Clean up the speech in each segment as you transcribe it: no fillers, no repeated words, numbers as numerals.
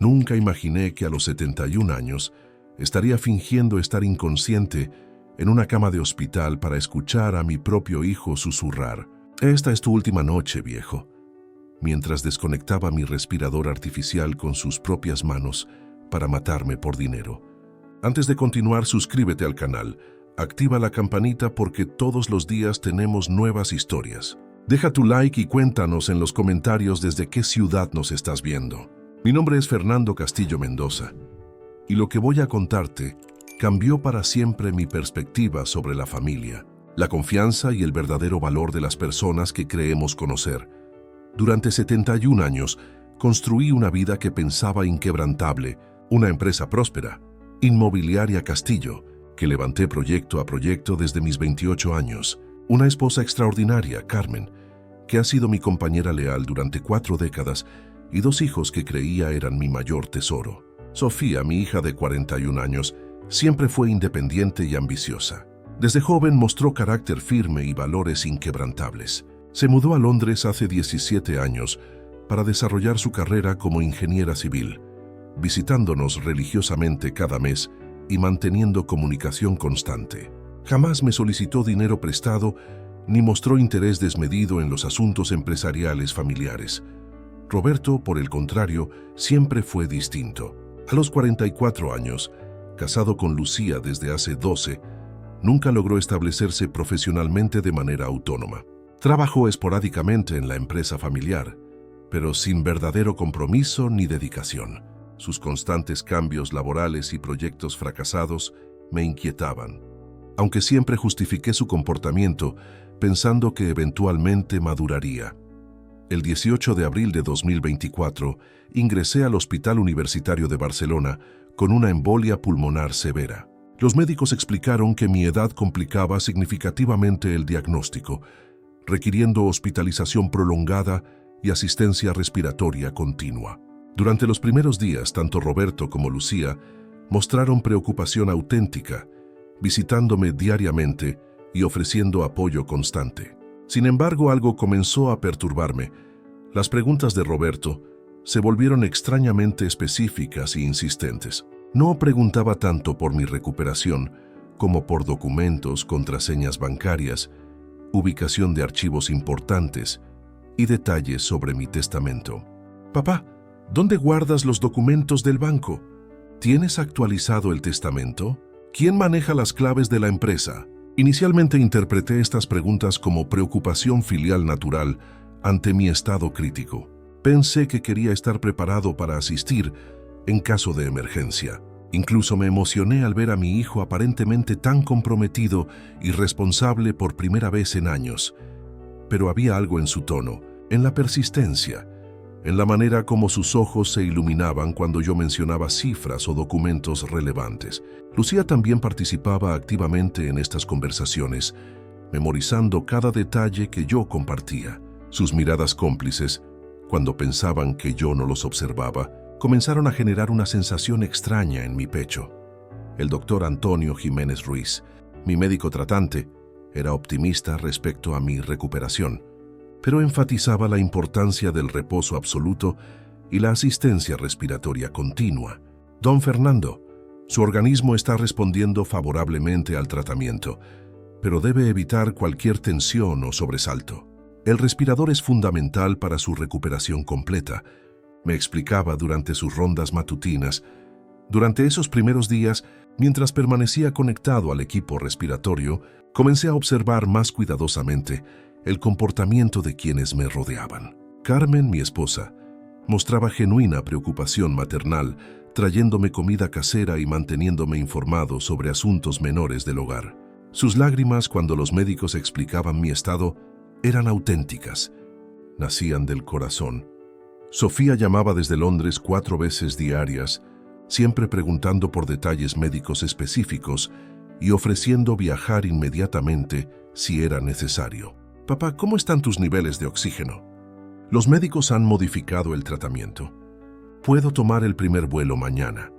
Nunca imaginé que a los 71 años estaría fingiendo estar inconsciente en una cama de hospital para escuchar a mi propio hijo susurrar: «Esta es tu última noche, viejo», mientras desconectaba mi respirador artificial con sus propias manos para matarme por dinero. Antes de continuar, suscríbete al canal, activa la campanita porque todos los días tenemos nuevas historias. Deja tu like y cuéntanos en los comentarios desde qué ciudad nos estás viendo. Mi nombre es Fernando Castillo Mendoza, y lo que voy a contarte cambió para siempre mi perspectiva sobre la familia, la confianza y el verdadero valor de las personas que creemos conocer. Durante 71 años, construí una vida que pensaba inquebrantable, una empresa próspera, Inmobiliaria Castillo, que levanté proyecto a proyecto desde mis 28 años, una esposa extraordinaria, Carmen, que ha sido mi compañera leal durante 4 décadas, y 2 hijos que creía eran mi mayor tesoro. Sofía, mi hija de 41 años, siempre fue independiente y ambiciosa. Desde joven mostró carácter firme y valores inquebrantables. Se mudó a Londres hace 17 años para desarrollar su carrera como ingeniera civil, visitándonos religiosamente cada mes y manteniendo comunicación constante. Jamás me solicitó dinero prestado ni mostró interés desmedido en los asuntos empresariales familiares. Roberto, por el contrario, siempre fue distinto. A los 44 años, casado con Lucía desde hace 12, nunca logró establecerse profesionalmente de manera autónoma. Trabajó esporádicamente en la empresa familiar, pero sin verdadero compromiso ni dedicación. Sus constantes cambios laborales y proyectos fracasados me inquietaban, aunque siempre justifiqué su comportamiento pensando que eventualmente maduraría. El 18 de abril de 2024, ingresé al Hospital Universitario de Barcelona con una embolia pulmonar severa. Los médicos explicaron que mi edad complicaba significativamente el diagnóstico, requiriendo hospitalización prolongada y asistencia respiratoria continua. Durante los primeros días, tanto Roberto como Lucía mostraron preocupación auténtica, visitándome diariamente y ofreciendo apoyo constante. Sin embargo, algo comenzó a perturbarme. Las preguntas de Roberto se volvieron extrañamente específicas e insistentes. No preguntaba tanto por mi recuperación como por documentos, contraseñas bancarias, ubicación de archivos importantes y detalles sobre mi testamento. «Papá, ¿dónde guardas los documentos del banco? ¿Tienes actualizado el testamento? ¿Quién maneja las claves de la empresa?». Inicialmente interpreté estas preguntas como preocupación filial natural ante mi estado crítico. Pensé que quería estar preparado para asistir en caso de emergencia. Incluso me emocioné al ver a mi hijo aparentemente tan comprometido y responsable por primera vez en años. Pero había algo en su tono, en la persistencia, en la manera como sus ojos se iluminaban cuando yo mencionaba cifras o documentos relevantes. Lucía también participaba activamente en estas conversaciones, memorizando cada detalle que yo compartía. Sus miradas cómplices, cuando pensaban que yo no los observaba, comenzaron a generar una sensación extraña en mi pecho. El doctor Antonio Jiménez Ruiz, mi médico tratante, era optimista respecto a mi recuperación, pero enfatizaba la importancia del reposo absoluto y la asistencia respiratoria continua. «Don Fernando, su organismo está respondiendo favorablemente al tratamiento, pero debe evitar cualquier tensión o sobresalto. El respirador es fundamental para su recuperación completa», me explicaba durante sus rondas matutinas. Durante esos primeros días, mientras permanecía conectado al equipo respiratorio, comencé a observar más cuidadosamente el comportamiento de quienes me rodeaban. Carmen, mi esposa, mostraba genuina preocupación maternal, trayéndome comida casera y manteniéndome informado sobre asuntos menores del hogar. Sus lágrimas cuando los médicos explicaban mi estado eran auténticas, nacían del corazón. Sofía llamaba desde Londres 4 veces diarias, siempre preguntando por detalles médicos específicos y ofreciendo viajar inmediatamente si era necesario. «Papá, ¿cómo están tus niveles de oxígeno? Los médicos han modificado el tratamiento. Puedo tomar el primer vuelo mañana»,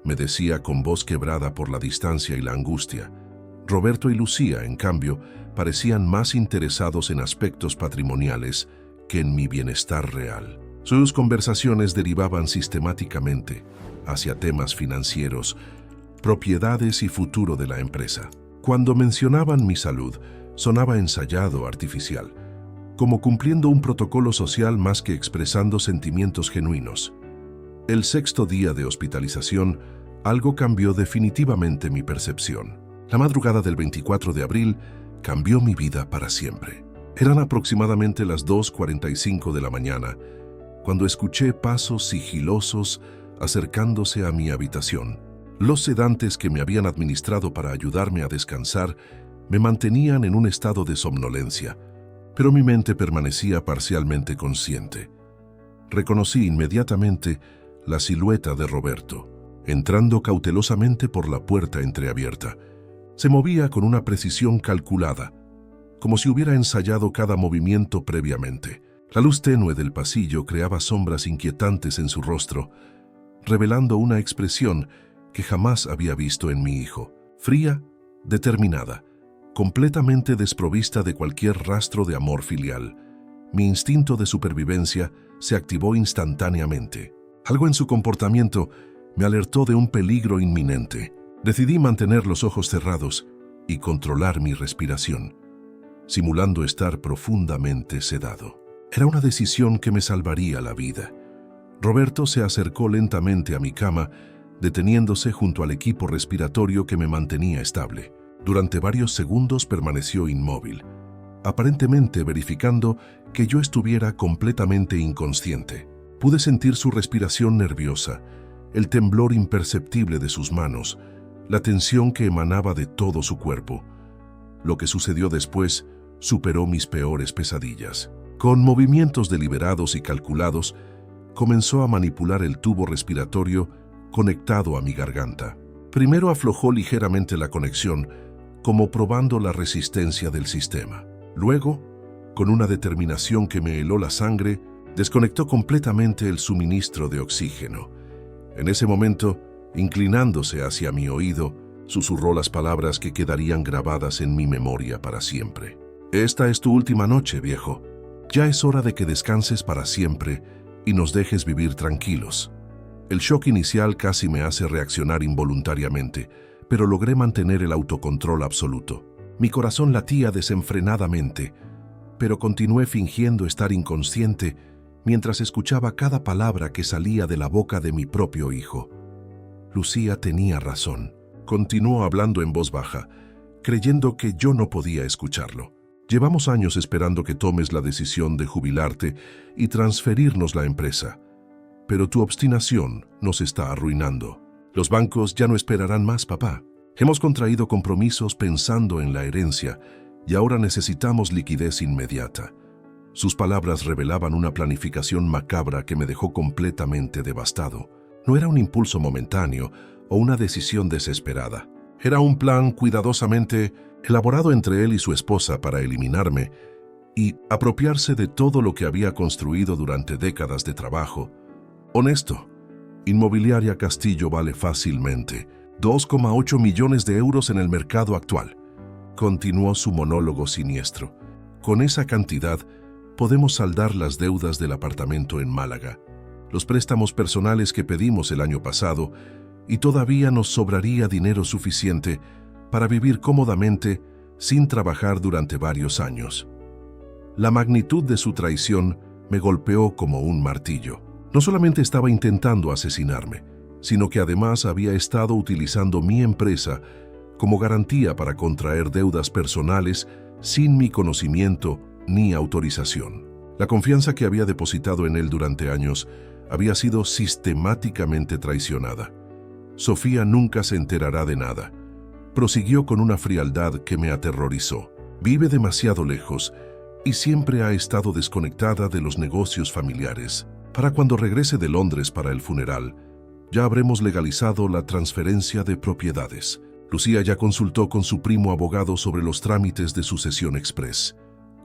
me decía con voz quebrada por la distancia y la angustia. Roberto y Lucía, en cambio, parecían más interesados en aspectos patrimoniales que en mi bienestar real. Sus conversaciones derivaban sistemáticamente hacia temas financieros, propiedades y futuro de la empresa. Cuando mencionaban mi salud, sonaba ensayado, artificial, como cumpliendo un protocolo social más que expresando sentimientos genuinos. El sexto día de hospitalización, algo cambió definitivamente mi percepción. La madrugada del 24 de abril cambió mi vida para siempre. Eran aproximadamente las 2:45 de la mañana, cuando escuché pasos sigilosos acercándose a mi habitación. Los sedantes que me habían administrado para ayudarme a descansar me mantenían en un estado de somnolencia, pero mi mente permanecía parcialmente consciente. Reconocí inmediatamente la silueta de Roberto, entrando cautelosamente por la puerta entreabierta. Se movía con una precisión calculada, como si hubiera ensayado cada movimiento previamente. La luz tenue del pasillo creaba sombras inquietantes en su rostro, revelando una expresión que jamás había visto en mi hijo. Fría, determinada, completamente desprovista de cualquier rastro de amor filial. Mi instinto de supervivencia se activó instantáneamente. Algo en su comportamiento me alertó de un peligro inminente. Decidí mantener los ojos cerrados y controlar mi respiración, simulando estar profundamente sedado. Era una decisión que me salvaría la vida. Roberto se acercó lentamente a mi cama, deteniéndose junto al equipo respiratorio que me mantenía estable. Durante varios segundos permaneció inmóvil, aparentemente verificando que yo estuviera completamente inconsciente. Pude sentir su respiración nerviosa, el temblor imperceptible de sus manos, la tensión que emanaba de todo su cuerpo. Lo que sucedió después superó mis peores pesadillas. Con movimientos deliberados y calculados, comenzó a manipular el tubo respiratorio conectado a mi garganta. Primero aflojó ligeramente la conexión, como probando la resistencia del sistema. Luego, con una determinación que me heló la sangre, desconectó completamente el suministro de oxígeno. En ese momento, inclinándose hacia mi oído, susurró las palabras que quedarían grabadas en mi memoria para siempre. Esta es tu última noche, viejo. Ya es hora de que descanses para siempre y nos dejes vivir tranquilos. El shock inicial casi me hace reaccionar involuntariamente, pero logré mantener el autocontrol absoluto. Mi corazón latía desenfrenadamente, pero continué fingiendo estar inconsciente mientras escuchaba cada palabra que salía de la boca de mi propio hijo. Lucía tenía razón. Continuó hablando en voz baja, creyendo que yo no podía escucharlo. Llevamos años esperando que tomes la decisión de jubilarte y transferirnos la empresa, pero tu obstinación nos está arruinando. Los bancos ya no esperarán más, papá. Hemos contraído compromisos pensando en la herencia y ahora necesitamos liquidez inmediata. Sus palabras revelaban una planificación macabra que me dejó completamente devastado. No era un impulso momentáneo o una decisión desesperada. Era un plan cuidadosamente elaborado entre él y su esposa para eliminarme y apropiarse de todo lo que había construido durante décadas de trabajo. Honesto, Inmobiliaria Castillo vale fácilmente 2,8 millones de euros en el mercado actual. Continuó su monólogo siniestro. Con esa cantidad, podemos saldar las deudas del apartamento en Málaga, los préstamos personales que pedimos el año pasado, y todavía nos sobraría dinero suficiente para vivir cómodamente sin trabajar durante varios años. La magnitud de su traición me golpeó como un martillo. No solamente estaba intentando asesinarme, sino que además había estado utilizando mi empresa como garantía para contraer deudas personales sin mi conocimiento ni autorización. La confianza que había depositado en él durante años había sido sistemáticamente traicionada. Sofía nunca se enterará de nada. Prosiguió con una frialdad que me aterrorizó. Vive demasiado lejos y siempre ha estado desconectada de los negocios familiares. Para cuando regrese de Londres para el funeral, ya habremos legalizado la transferencia de propiedades. Lucía ya consultó con su primo abogado sobre los trámites de sucesión express.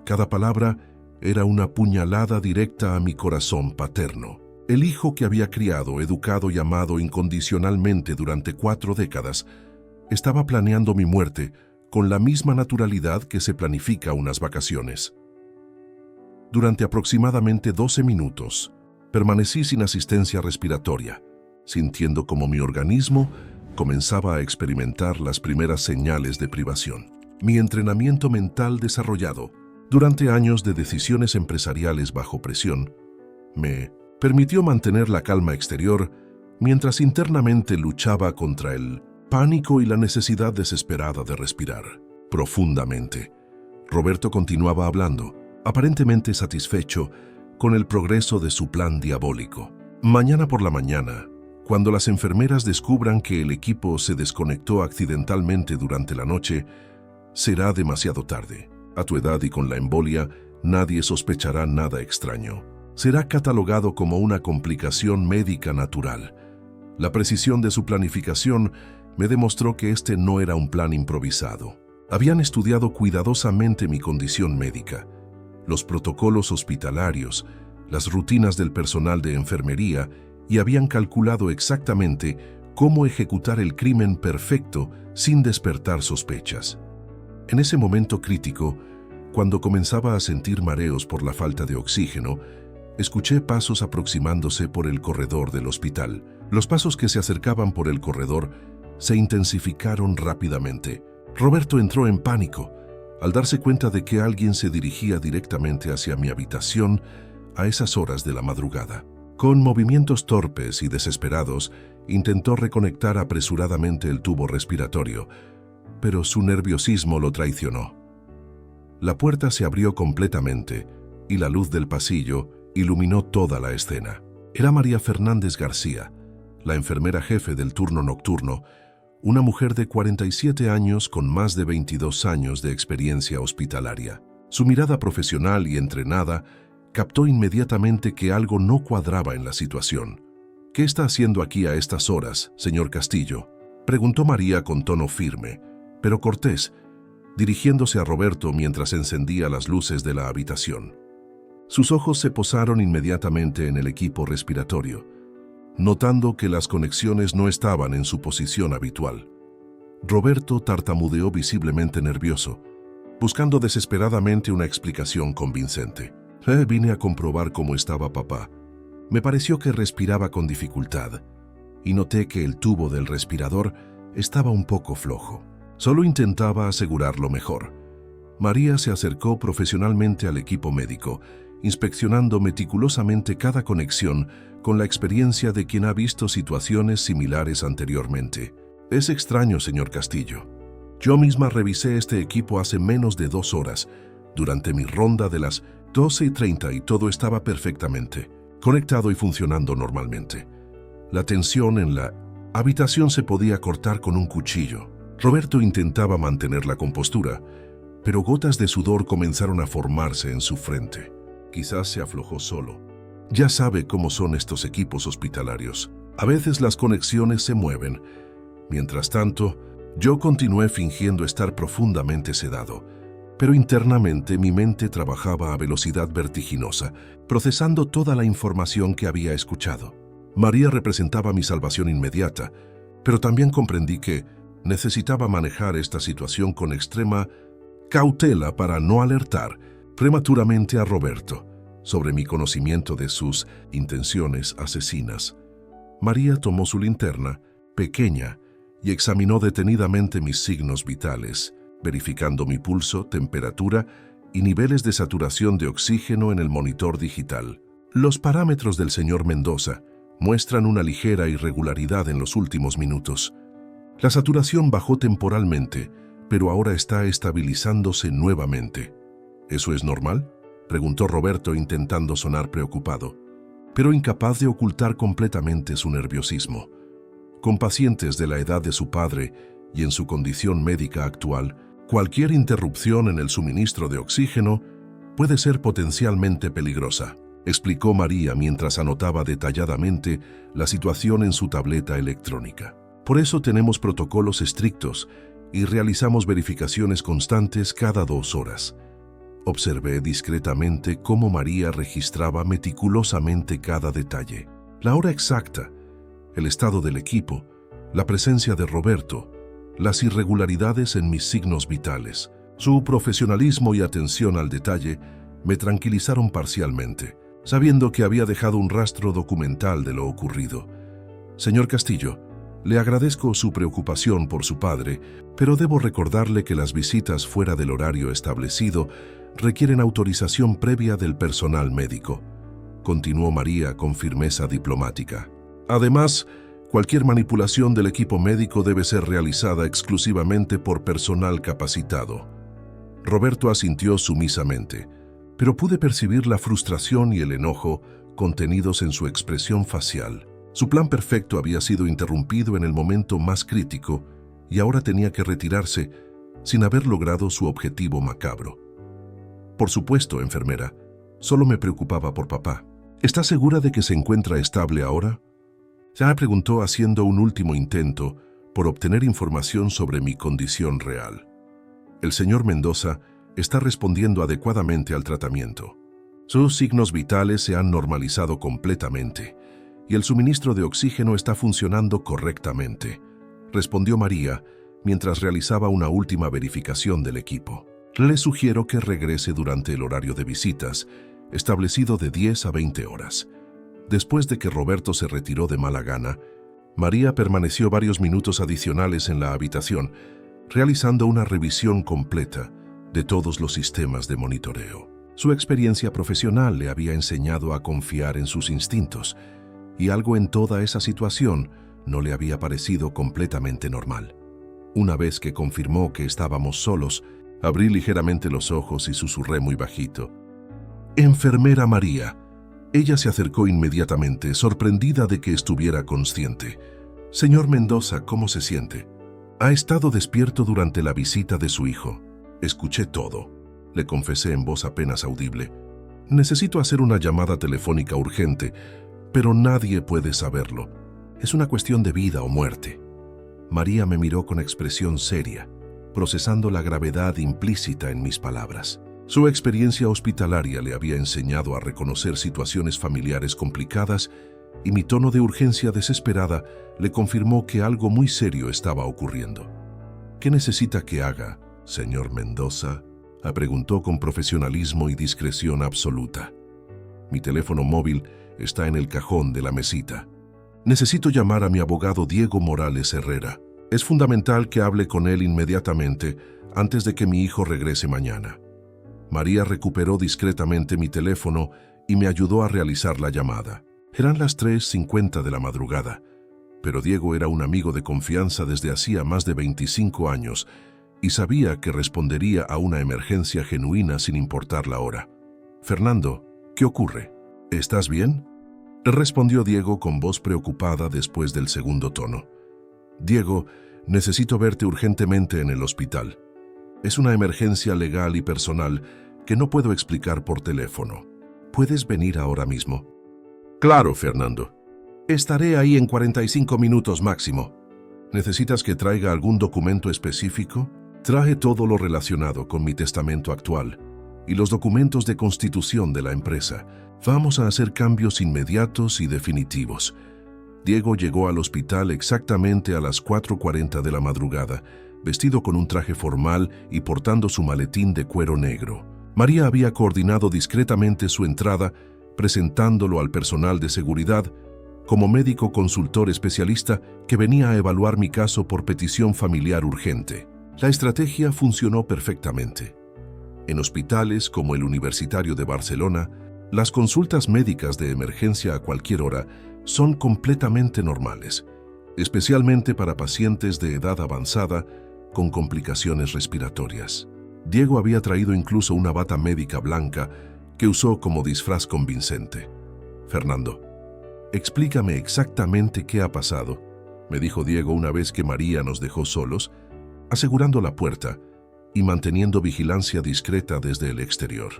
Cada palabra era una puñalada directa a mi corazón paterno. El hijo que había criado, educado y amado incondicionalmente durante 4 décadas, estaba planeando mi muerte con la misma naturalidad que se planifica unas vacaciones. Durante aproximadamente 12 minutos, Permanecí sin asistencia respiratoria, sintiendo como mi organismo comenzaba a experimentar las primeras señales de privación. Mi entrenamiento mental desarrollado durante años de decisiones empresariales bajo presión me permitió mantener la calma exterior mientras internamente luchaba contra el pánico y la necesidad desesperada de respirar profundamente. Roberto continuaba hablando, aparentemente satisfecho con el progreso de su plan diabólico. Mañana por la mañana, cuando las enfermeras descubran que el equipo se desconectó accidentalmente durante la noche, será demasiado tarde. A tu edad y con la embolia, nadie sospechará nada extraño. Será catalogado como una complicación médica natural. La precisión de su planificación me demostró que este no era un plan improvisado. Habían estudiado cuidadosamente mi condición médica, los protocolos hospitalarios, las rutinas del personal de enfermería y habían calculado exactamente cómo ejecutar el crimen perfecto sin despertar sospechas. En ese momento crítico, cuando comenzaba a sentir mareos por la falta de oxígeno, escuché pasos aproximándose por el corredor del hospital. Los pasos que se acercaban por el corredor se intensificaron rápidamente. Roberto entró en pánico al darse cuenta de que alguien se dirigía directamente hacia mi habitación a esas horas de la madrugada. Con movimientos torpes y desesperados, intentó reconectar apresuradamente el tubo respiratorio, pero su nerviosismo lo traicionó. La puerta se abrió completamente y la luz del pasillo iluminó toda la escena. Era María Fernández García, la enfermera jefe del turno nocturno, una mujer de 47 años con más de 22 años de experiencia hospitalaria. Su mirada profesional y entrenada captó inmediatamente que algo no cuadraba en la situación. «¿Qué está haciendo aquí a estas horas, señor Castillo?», preguntó María con tono firme, pero cortés, dirigiéndose a Roberto mientras encendía las luces de la habitación. Sus ojos se posaron inmediatamente en el equipo respiratorio, notando que las conexiones no estaban en su posición habitual. Roberto tartamudeó visiblemente nervioso, buscando desesperadamente una explicación convincente. Vine a comprobar cómo estaba papá. Me pareció que respiraba con dificultad y noté que el tubo del respirador estaba un poco flojo. Solo intentaba asegurarlo mejor. María se acercó profesionalmente al equipo médico, inspeccionando meticulosamente cada conexión con la experiencia de quien ha visto situaciones similares anteriormente. «Es extraño, señor Castillo. Yo misma revisé este equipo hace menos de 2 horas, durante mi ronda de las 12:30 y todo estaba perfectamente conectado y funcionando normalmente. La tensión en la habitación se podía cortar con un cuchillo». Roberto intentaba mantener la compostura, pero gotas de sudor comenzaron a formarse en su frente. Quizás se aflojó solo. Ya sabe cómo son estos equipos hospitalarios. A veces las conexiones se mueven. Mientras tanto, yo continué fingiendo estar profundamente sedado, pero internamente mi mente trabajaba a velocidad vertiginosa, procesando toda la información que había escuchado. María representaba mi salvación inmediata, pero también comprendí que necesitaba manejar esta situación con extrema cautela para no alertar prematuramente a Roberto sobre mi conocimiento de sus intenciones asesinas. María tomó su linterna, pequeña, y examinó detenidamente mis signos vitales, verificando mi pulso, temperatura y niveles de saturación de oxígeno en el monitor digital. Los parámetros del señor Mendoza muestran una ligera irregularidad en los últimos minutos. La saturación bajó temporalmente, pero ahora está estabilizándose nuevamente. ¿Eso es normal?, preguntó Roberto intentando sonar preocupado, pero incapaz de ocultar completamente su nerviosismo. Con pacientes de la edad de su padre y en su condición médica actual, cualquier interrupción en el suministro de oxígeno puede ser potencialmente peligrosa, explicó María mientras anotaba detalladamente la situación en su tableta electrónica. Por eso tenemos protocolos estrictos y realizamos verificaciones constantes cada 2 horas. Observé discretamente cómo María registraba meticulosamente cada detalle. La hora exacta, el estado del equipo, la presencia de Roberto, las irregularidades en mis signos vitales. Su profesionalismo y atención al detalle me tranquilizaron parcialmente. sabiendo que había dejado un rastro documental de lo ocurrido. Señor Castillo, le agradezco su preocupación por su padre, pero debo recordarle que las visitas fuera del horario establecido requieren autorización previa del personal médico, continuó María con firmeza diplomática. Además, cualquier manipulación del equipo médico debe ser realizada exclusivamente por personal capacitado. Roberto asintió sumisamente, pero pude percibir la frustración y el enojo contenidos en su expresión facial. Su plan perfecto había sido interrumpido en el momento más crítico y ahora tenía que retirarse sin haber logrado su objetivo macabro. Por supuesto, enfermera, solo me preocupaba por papá. ¿Está segura de que se encuentra estable ahora? Ya preguntó haciendo un último intento por obtener información sobre mi condición real. El señor Mendoza está respondiendo adecuadamente al tratamiento. Sus signos vitales se han normalizado completamente y el suministro de oxígeno está funcionando correctamente, respondió María mientras realizaba una última verificación del equipo. Le sugiero que regrese durante el horario de visitas, establecido de 10 a 20 horas. Después de que Roberto se retiró de mala gana, María permaneció varios minutos adicionales en la habitación, realizando una revisión completa de todos los sistemas de monitoreo. Su experiencia profesional le había enseñado a confiar en sus instintos, y algo en toda esa situación no le había parecido completamente normal. Una vez que confirmó que estábamos solos, abrí ligeramente los ojos y susurré muy bajito: «Enfermera María». Ella se acercó inmediatamente, sorprendida de que estuviera consciente. «Señor Mendoza, ¿cómo se siente? Ha estado despierto durante la visita de su hijo». «Escuché todo», le confesé en voz apenas audible. «Necesito hacer una llamada telefónica urgente, pero nadie puede saberlo. Es una cuestión de vida o muerte». María me miró con expresión seria, procesando la gravedad implícita en mis palabras. Su experiencia hospitalaria le había enseñado a reconocer situaciones familiares complicadas y mi tono de urgencia desesperada le confirmó que algo muy serio estaba ocurriendo. «¿Qué necesita que haga, señor Mendoza?», preguntó con profesionalismo y discreción absoluta. «Mi teléfono móvil está en el cajón de la mesita. Necesito llamar a mi abogado Diego Morales Herrera. Es fundamental que hable con él inmediatamente antes de que mi hijo regrese mañana». María recuperó discretamente mi teléfono y me ayudó a realizar la llamada. Eran las 3:50 de la madrugada, pero Diego era un amigo de confianza desde hacía más de 25 años y sabía que respondería a una emergencia genuina sin importar la hora. «Fernando, ¿qué ocurre? ¿Estás bien?», respondió Diego con voz preocupada después del segundo tono. «Diego, necesito verte urgentemente en el hospital. Es una emergencia legal y personal que no puedo explicar por teléfono. ¿Puedes venir ahora mismo?». «Claro, Fernando. Estaré ahí en 45 minutos máximo». «¿Necesitas que traiga algún documento específico?». «Traje todo lo relacionado con mi testamento actual y los documentos de constitución de la empresa. Vamos a hacer cambios inmediatos y definitivos». Diego llegó al hospital exactamente a las 4:40 de la madrugada, vestido con un traje formal y portando su maletín de cuero negro. María había coordinado discretamente su entrada, presentándolo al personal de seguridad como médico consultor especialista que venía a evaluar mi caso por petición familiar urgente. La estrategia funcionó perfectamente. En hospitales como el Universitario de Barcelona, las consultas médicas de emergencia a cualquier hora son completamente normales, especialmente para pacientes de edad avanzada con complicaciones respiratorias. Diego había traído incluso una bata médica blanca que usó como disfraz convincente. «Fernando, explícame exactamente qué ha pasado», me dijo Diego una vez que María nos dejó solos, asegurando la puerta y manteniendo vigilancia discreta desde el exterior.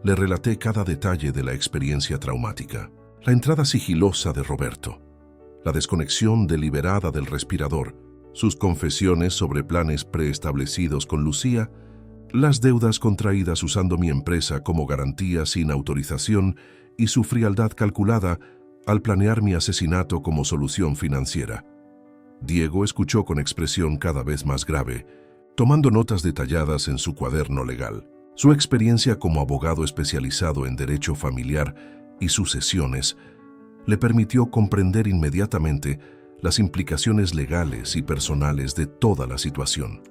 Le relaté cada detalle de la experiencia traumática. La entrada sigilosa de Roberto, la desconexión deliberada del respirador, sus confesiones sobre planes preestablecidos con Lucía, las deudas contraídas usando mi empresa como garantía sin autorización y su frialdad calculada al planear mi asesinato como solución financiera. Diego escuchó con expresión cada vez más grave, tomando notas detalladas en su cuaderno legal. Su experiencia como abogado especializado en derecho familiar y sucesiones le permitió comprender inmediatamente las implicaciones legales y personales de toda la situación.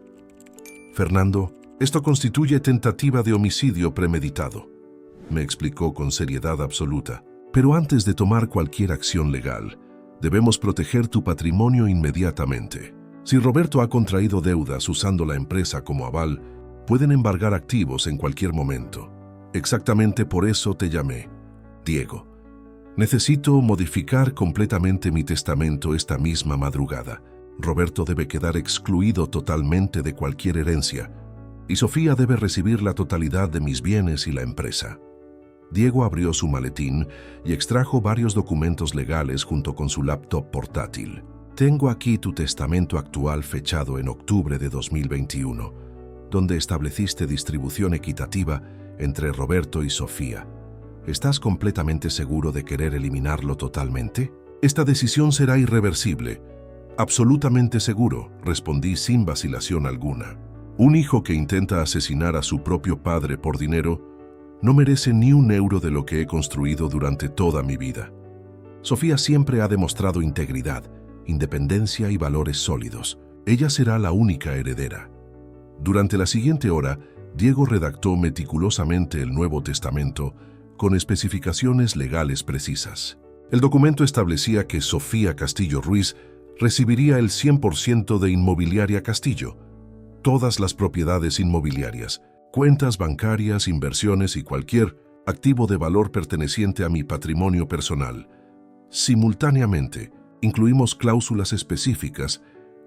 Fernando, esto constituye tentativa de homicidio premeditado, me explicó con seriedad absoluta. Pero antes de tomar cualquier acción legal, debemos proteger tu patrimonio inmediatamente. Si Roberto ha contraído deudas usando la empresa como aval, pueden embargar activos en cualquier momento. Exactamente por eso te llamé, Diego. Necesito modificar completamente mi testamento esta misma madrugada. Roberto debe quedar excluido totalmente de cualquier herencia, y Sofía debe recibir la totalidad de mis bienes y la empresa. Diego abrió su maletín y extrajo varios documentos legales junto con su laptop portátil. Tengo aquí tu testamento actual fechado en octubre de 2021, donde estableciste distribución equitativa entre Roberto y Sofía. ¿Estás completamente seguro de querer eliminarlo totalmente? Esta decisión será irreversible. Absolutamente seguro, respondí sin vacilación alguna. Un hijo que intenta asesinar a su propio padre por dinero no merece ni un euro de lo que he construido durante toda mi vida. Sofía siempre ha demostrado integridad, independencia y valores sólidos. Ella será la única heredera. Durante la siguiente hora, Diego redactó meticulosamente el Nuevo Testamento con especificaciones legales precisas. El documento establecía que Sofía Castillo Ruiz recibiría el 100% de Inmobiliaria Castillo, todas las propiedades inmobiliarias, cuentas bancarias, inversiones y cualquier activo de valor perteneciente a mi patrimonio personal. Simultáneamente, incluimos cláusulas específicas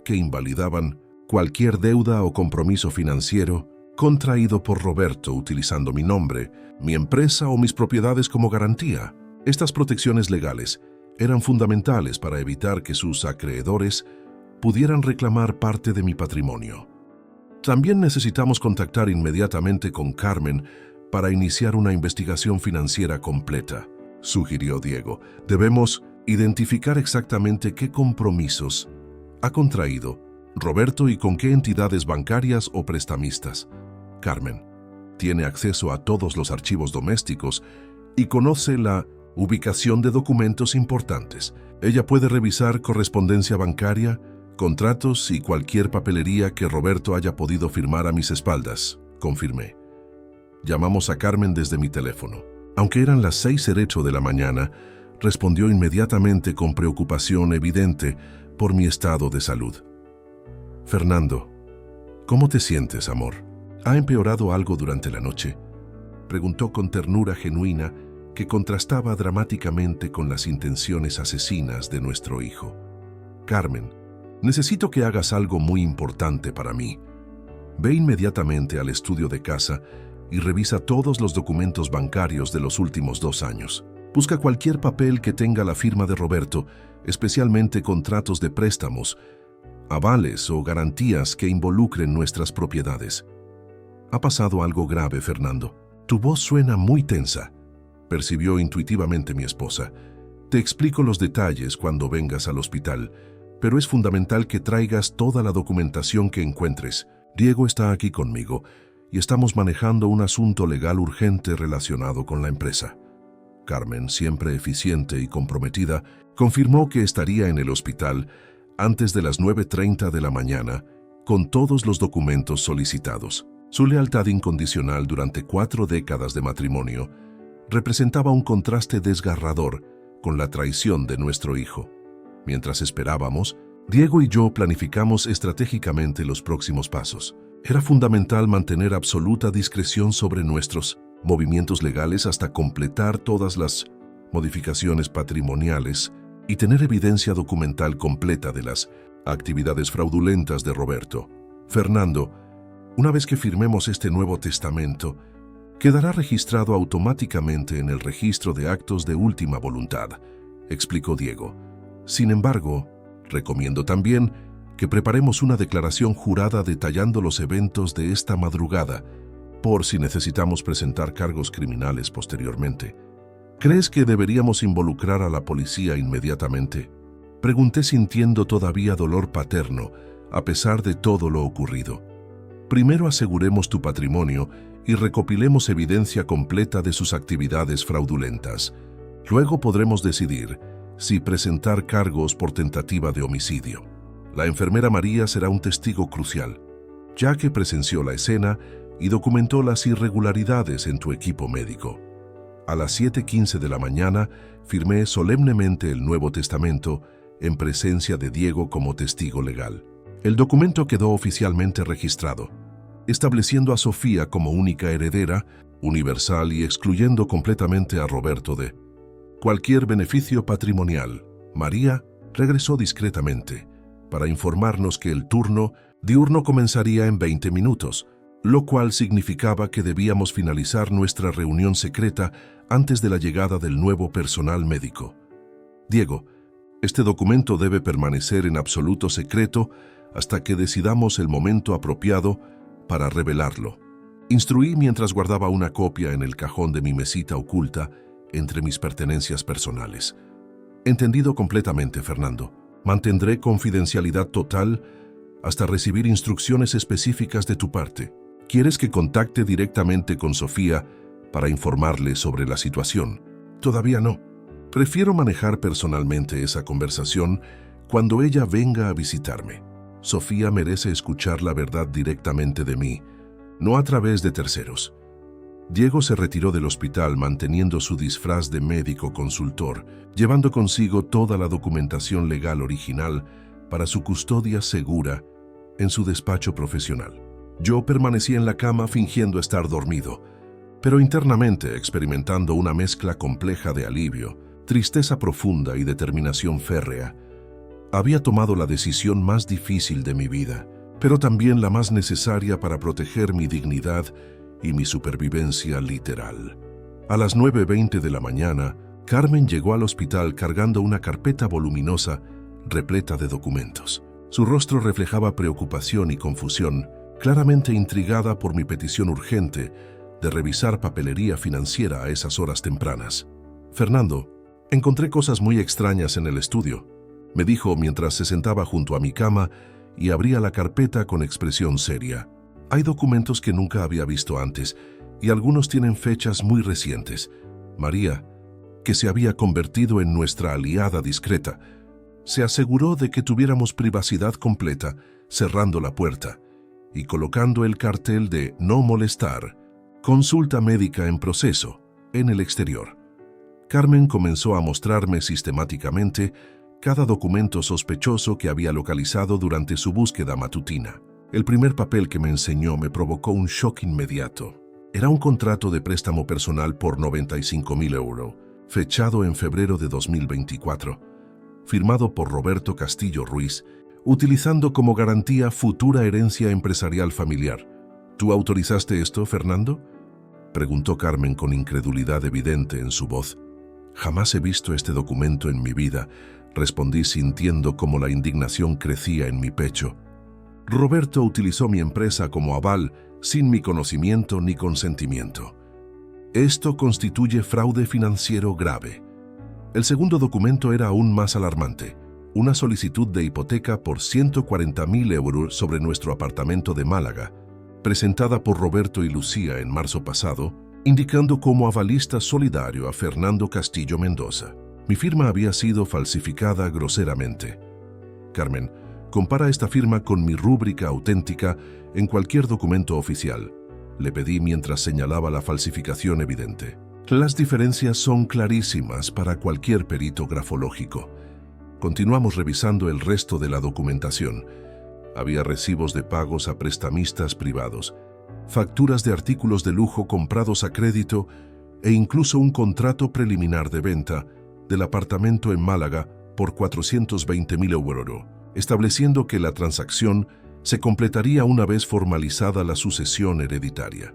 que invalidaban cualquier deuda o compromiso financiero contraído por Roberto utilizando mi nombre, mi empresa o mis propiedades como garantía. Estas protecciones legales eran fundamentales para evitar que sus acreedores pudieran reclamar parte de mi patrimonio. También necesitamos contactar inmediatamente con Carmen para iniciar una investigación financiera completa, sugirió Diego. Debemos identificar exactamente qué compromisos ha contraído Roberto y con qué entidades bancarias o prestamistas. Carmen tiene acceso a todos los archivos domésticos y conoce la ubicación de documentos importantes. Ella puede revisar correspondencia bancaria, contratos y cualquier papelería que Roberto haya podido firmar a mis espaldas, confirmé. Llamamos a Carmen desde mi teléfono. Aunque eran las 6:08 de la mañana, respondió inmediatamente con preocupación evidente por mi estado de salud. Fernando, ¿cómo te sientes, amor? ¿Ha empeorado algo durante la noche?, preguntó con ternura genuina que contrastaba dramáticamente con las intenciones asesinas de nuestro hijo. Carmen, necesito que hagas algo muy importante para mí. Ve inmediatamente al estudio de casa y revisa todos los documentos bancarios de los últimos 2 años. Busca cualquier papel que tenga la firma de Roberto, especialmente contratos de préstamos, avales o garantías que involucren nuestras propiedades. Ha pasado algo grave, Fernando. Tu voz suena muy tensa, percibió intuitivamente mi esposa. Te explico los detalles cuando vengas al hospital, pero es fundamental que traigas toda la documentación que encuentres. Diego está aquí conmigo y estamos manejando un asunto legal urgente relacionado con la empresa. Carmen, siempre eficiente y comprometida, confirmó que estaría en el hospital antes de las 9:30 de la mañana con todos los documentos solicitados. Su lealtad incondicional durante 4 décadas de matrimonio representaba un contraste desgarrador con la traición de nuestro hijo. Mientras esperábamos, Diego y yo planificamos estratégicamente los próximos pasos. Era fundamental mantener absoluta discreción sobre nuestros movimientos legales hasta completar todas las modificaciones patrimoniales y tener evidencia documental completa de las actividades fraudulentas de Roberto. Fernando, una vez que firmemos este nuevo testamento, quedará registrado automáticamente en el registro de actos de última voluntad, explicó Diego. Sin embargo, recomiendo también que preparemos una declaración jurada detallando los eventos de esta madrugada, por si necesitamos presentar cargos criminales posteriormente. ¿Crees que deberíamos involucrar a la policía inmediatamente?, pregunté sintiendo todavía dolor paterno, a pesar de todo lo ocurrido. Primero aseguremos tu patrimonio y recopilemos evidencia completa de sus actividades fraudulentas, Luego podremos decidir si presentar cargos por tentativa de homicidio. La enfermera María será un testigo crucial, ya que presenció la escena y documentó las irregularidades en tu equipo médico. A las 7:15 de la mañana firmé solemnemente el Nuevo Testamento en presencia de Diego como testigo legal. El documento quedó oficialmente registrado, estableciendo a Sofía como única heredera, universal y excluyendo completamente a Roberto de cualquier beneficio patrimonial. María regresó discretamente para informarnos que el turno diurno comenzaría en 20 minutos, lo cual significaba que debíamos finalizar nuestra reunión secreta antes de la llegada del nuevo personal médico. Diego, este documento debe permanecer en absoluto secreto hasta que decidamos el momento apropiado para revelarlo. Instruí mientras guardaba una copia en el cajón de mi mesita oculta entre mis pertenencias personales. Entendido completamente, Fernando. Mantendré confidencialidad total hasta recibir instrucciones específicas de tu parte. ¿Quieres que contacte directamente con Sofía para informarle sobre la situación? Todavía no. Prefiero manejar personalmente esa conversación cuando ella venga a visitarme. Sofía merece escuchar la verdad directamente de mí, no a través de terceros. Diego se retiró del hospital manteniendo su disfraz de médico consultor, llevando consigo toda la documentación legal original para su custodia segura en su despacho profesional. Yo permanecí en la cama fingiendo estar dormido, pero internamente experimentando una mezcla compleja de alivio, tristeza profunda y determinación férrea. Había tomado la decisión más difícil de mi vida, pero también la más necesaria para proteger mi dignidad y mi supervivencia literal. A las 9:20 de la mañana, Carmen llegó al hospital cargando una carpeta voluminosa repleta de documentos. Su rostro reflejaba preocupación y confusión, claramente intrigada por mi petición urgente de revisar papelería financiera a esas horas tempranas. Fernando, encontré cosas muy extrañas en el estudio, me dijo mientras se sentaba junto a mi cama y abría la carpeta con expresión seria. Hay documentos que nunca había visto antes y algunos tienen fechas muy recientes. María, que se había convertido en nuestra aliada discreta, se aseguró de que tuviéramos privacidad completa, cerrando la puerta y colocando el cartel de no molestar, consulta médica en proceso, en el exterior. Carmen comenzó a mostrarme sistemáticamente cada documento sospechoso que había localizado durante su búsqueda matutina. El primer papel que me enseñó me provocó un shock inmediato. Era un contrato de préstamo personal por 95.000 euros, fechado en febrero de 2024, firmado por Roberto Castillo Ruiz, utilizando como garantía futura herencia empresarial familiar. ¿Tú autorizaste esto, Fernando?, preguntó Carmen con incredulidad evidente en su voz. Jamás he visto este documento en mi vida, respondí sintiendo cómo la indignación crecía en mi pecho. Roberto utilizó mi empresa como aval sin mi conocimiento ni consentimiento. Esto constituye fraude financiero grave. El segundo documento era aún más alarmante, una solicitud de hipoteca por 140.000 euros sobre nuestro apartamento de Málaga, presentada por Roberto y Lucía en marzo pasado, indicando como avalista solidario a Fernando Castillo Mendoza. Mi firma había sido falsificada groseramente. Carmen, compara esta firma con mi rúbrica auténtica en cualquier documento oficial, le pedí mientras señalaba la falsificación evidente. Las diferencias son clarísimas para cualquier perito grafológico. Continuamos revisando el resto de la documentación. Había recibos de pagos a prestamistas privados, facturas de artículos de lujo comprados a crédito e incluso un contrato preliminar de venta del apartamento en Málaga por 420.000 euros, estableciendo que la transacción se completaría una vez formalizada la sucesión hereditaria.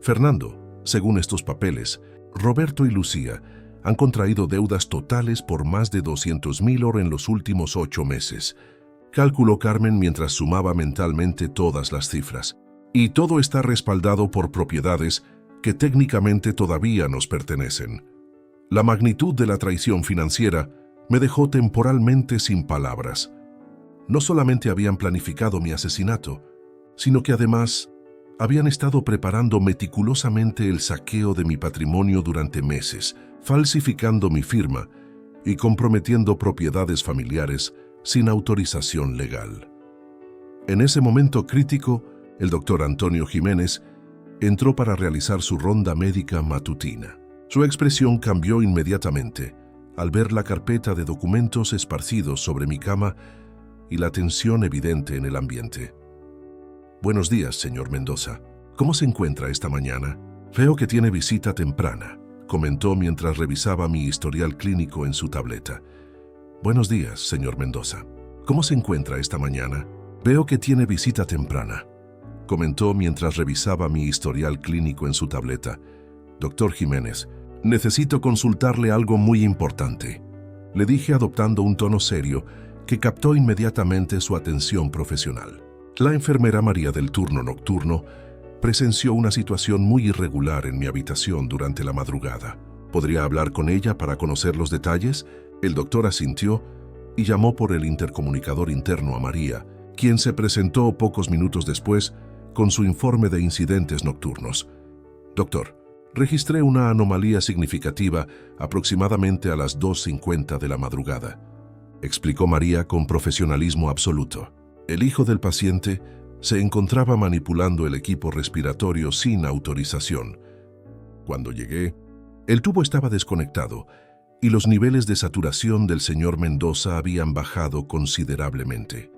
Fernando, según estos papeles, Roberto y Lucía han contraído deudas totales por más de 200.000 euros en los últimos 8 meses, calculó Carmen mientras sumaba mentalmente todas las cifras. Y todo está respaldado por propiedades que técnicamente todavía nos pertenecen. La magnitud de la traición financiera me dejó temporalmente sin palabras. No solamente habían planificado mi asesinato, sino que además habían estado preparando meticulosamente el saqueo de mi patrimonio durante meses, falsificando mi firma y comprometiendo propiedades familiares sin autorización legal. En ese momento crítico, el doctor Antonio Jiménez entró para realizar su ronda médica matutina. Su expresión cambió inmediatamente al ver la carpeta de documentos esparcidos sobre mi cama y la tensión evidente en el ambiente. «Buenos días, señor Mendoza. ¿Cómo se encuentra esta mañana? Veo que tiene visita temprana», comentó mientras revisaba mi historial clínico en su tableta. «Buenos días, señor Mendoza. ¿Cómo se encuentra esta mañana? Veo que tiene visita temprana», comentó mientras revisaba mi historial clínico en su tableta. «Doctor Jiménez, necesito consultarle algo muy importante», le dije adoptando un tono serio que captó inmediatamente su atención profesional. La enfermera María del turno nocturno presenció una situación muy irregular en mi habitación durante la madrugada. ¿Podría hablar con ella para conocer los detalles? El doctor asintió y llamó por el intercomunicador interno a María, quien se presentó pocos minutos después con su informe de incidentes nocturnos. «Doctor, registré una anomalía significativa aproximadamente a las 2:50 de la madrugada», explicó María con profesionalismo absoluto. El hijo del paciente se encontraba manipulando el equipo respiratorio sin autorización. Cuando llegué, el tubo estaba desconectado y los niveles de saturación del señor Mendoza habían bajado considerablemente.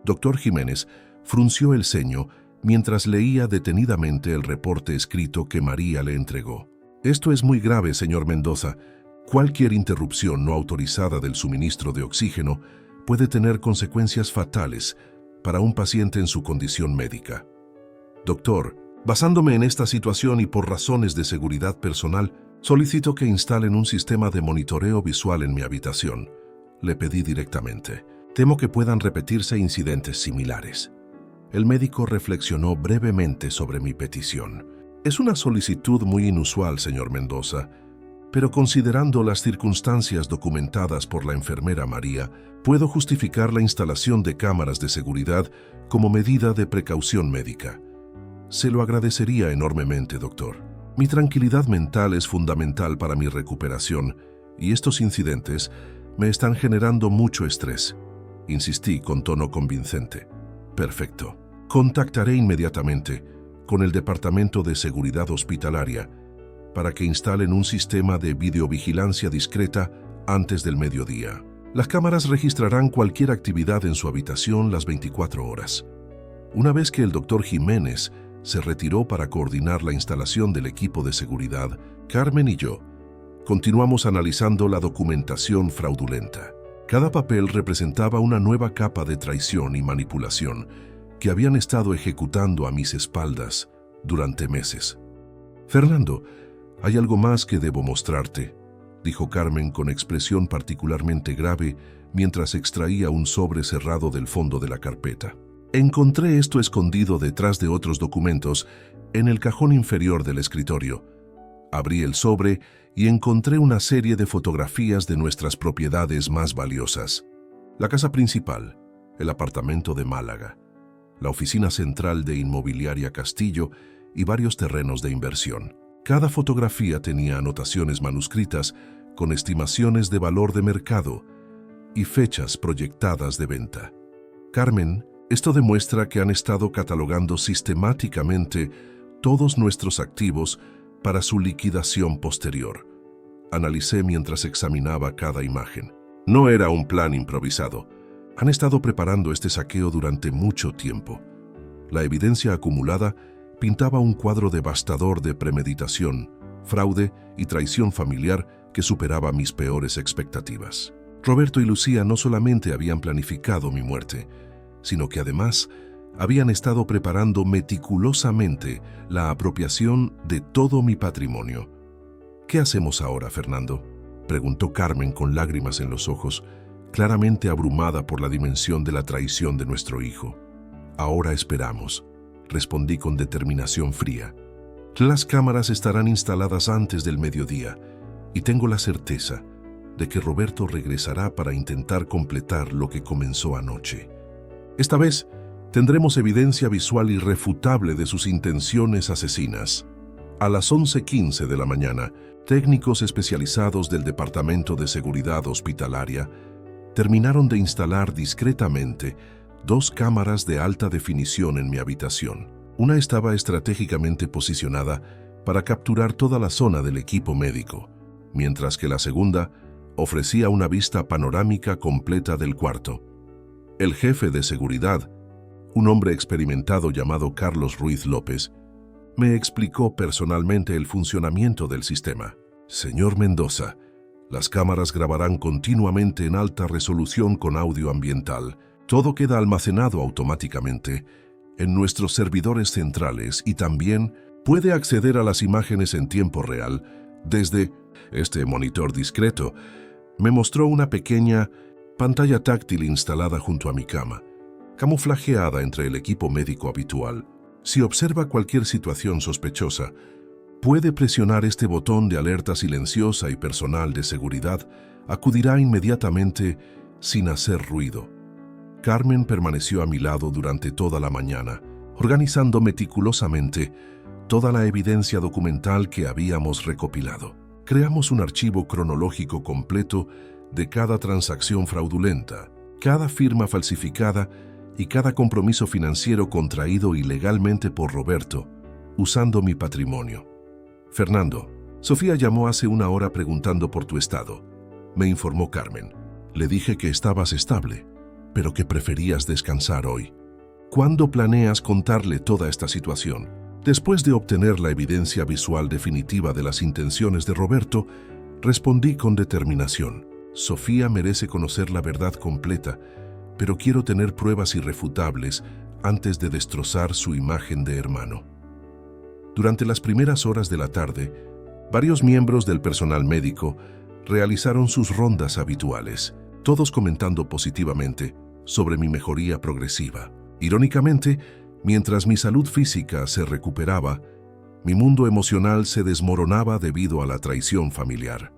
Doctor Jiménez frunció el ceño mientras leía detenidamente el reporte escrito que María le entregó. «Esto es muy grave, señor Mendoza. Cualquier interrupción no autorizada del suministro de oxígeno puede tener consecuencias fatales para un paciente en su condición médica. Doctor, basándome en esta situación y por razones de seguridad personal, solicito que instalen un sistema de monitoreo visual en mi habitación», le pedí directamente. «Temo que puedan repetirse incidentes similares». El médico reflexionó brevemente sobre mi petición. «Es una solicitud muy inusual, señor Mendoza, pero considerando las circunstancias documentadas por la enfermera María, puedo justificar la instalación de cámaras de seguridad como medida de precaución médica. Se lo agradecería enormemente, doctor. Mi tranquilidad mental es fundamental para mi recuperación y estos incidentes me están generando mucho estrés», insistí con tono convincente. «Perfecto. Contactaré inmediatamente con el Departamento de Seguridad Hospitalaria para que instalen un sistema de videovigilancia discreta antes del mediodía. Las cámaras registrarán cualquier actividad en su habitación las 24 horas. Una vez que el doctor Jiménez se retiró para coordinar la instalación del equipo de seguridad, Carmen y yo continuamos analizando la documentación fraudulenta. Cada papel representaba una nueva capa de traición y manipulación que habían estado ejecutando a mis espaldas durante meses. «Fernando, hay algo más que debo mostrarte», dijo Carmen con expresión particularmente grave mientras extraía un sobre cerrado del fondo de la carpeta. «Encontré esto escondido detrás de otros documentos en el cajón inferior del escritorio. Abrí el sobre y encontré una serie de fotografías de nuestras propiedades más valiosas. La casa principal, el apartamento de Málaga, la oficina central de Inmobiliaria Castillo y varios terrenos de inversión. Cada fotografía tenía anotaciones manuscritas con estimaciones de valor de mercado y fechas proyectadas de venta. Carmen, esto demuestra que han estado catalogando sistemáticamente todos nuestros activos para su liquidación posterior», analicé mientras examinaba cada imagen. «No era un plan improvisado. Han estado preparando este saqueo durante mucho tiempo. La evidencia acumulada pintaba un cuadro devastador de premeditación, fraude y traición familiar que superaba mis peores expectativas. Roberto y Lucía no solamente habían planificado mi muerte, sino que además habían estado preparando meticulosamente la apropiación de todo mi patrimonio. «¿Qué hacemos ahora, Fernando?», preguntó Carmen con lágrimas en los ojos, claramente abrumada por la dimensión de la traición de nuestro hijo. «Ahora esperamos», respondí con determinación fría. «Las cámaras estarán instaladas antes del mediodía y tengo la certeza de que Roberto regresará para intentar completar lo que comenzó anoche. Esta vez tendremos evidencia visual irrefutable de sus intenciones asesinas». A las 11:15 de la mañana, Técnicos especializados del Departamento de Seguridad Hospitalaria terminaron de instalar discretamente 2 cámaras de alta definición en mi habitación. Una estaba estratégicamente posicionada para capturar toda la zona del equipo médico, mientras que la segunda ofrecía una vista panorámica completa del cuarto. El jefe de seguridad, un hombre experimentado llamado Carlos Ruiz López, me explicó personalmente el funcionamiento del sistema. Señor Mendoza, las cámaras grabarán continuamente en alta resolución con audio ambiental. Todo queda almacenado automáticamente en nuestros servidores centrales y también puede acceder a las imágenes en tiempo real desde este monitor discreto. Me mostró una pequeña pantalla táctil instalada junto a mi cama, camuflajeada entre el equipo médico habitual. Si observa cualquier situación sospechosa, puede presionar este botón de alerta silenciosa y personal de seguridad acudirá inmediatamente sin hacer ruido. Carmen permaneció a mi lado durante toda la mañana, organizando meticulosamente toda la evidencia documental que habíamos recopilado. Creamos un archivo cronológico completo de cada transacción fraudulenta, cada firma falsificada y cada compromiso financiero contraído ilegalmente por Roberto, usando mi patrimonio. Fernando, Sofía llamó hace una hora preguntando por tu estado, me informó Carmen. Le dije que estabas estable, pero que preferías descansar hoy. ¿Cuándo planeas contarle toda esta situación? Después de obtener la evidencia visual definitiva de las intenciones de Roberto, respondí con determinación. Sofía merece conocer la verdad completa, pero quiero tener pruebas irrefutables antes de destrozar su imagen de hermano. Durante las primeras horas de la tarde, varios miembros del personal médico realizaron sus rondas habituales, todos comentando positivamente sobre mi mejoría progresiva. Irónicamente, mientras mi salud física se recuperaba, mi mundo emocional se desmoronaba debido a la traición familiar.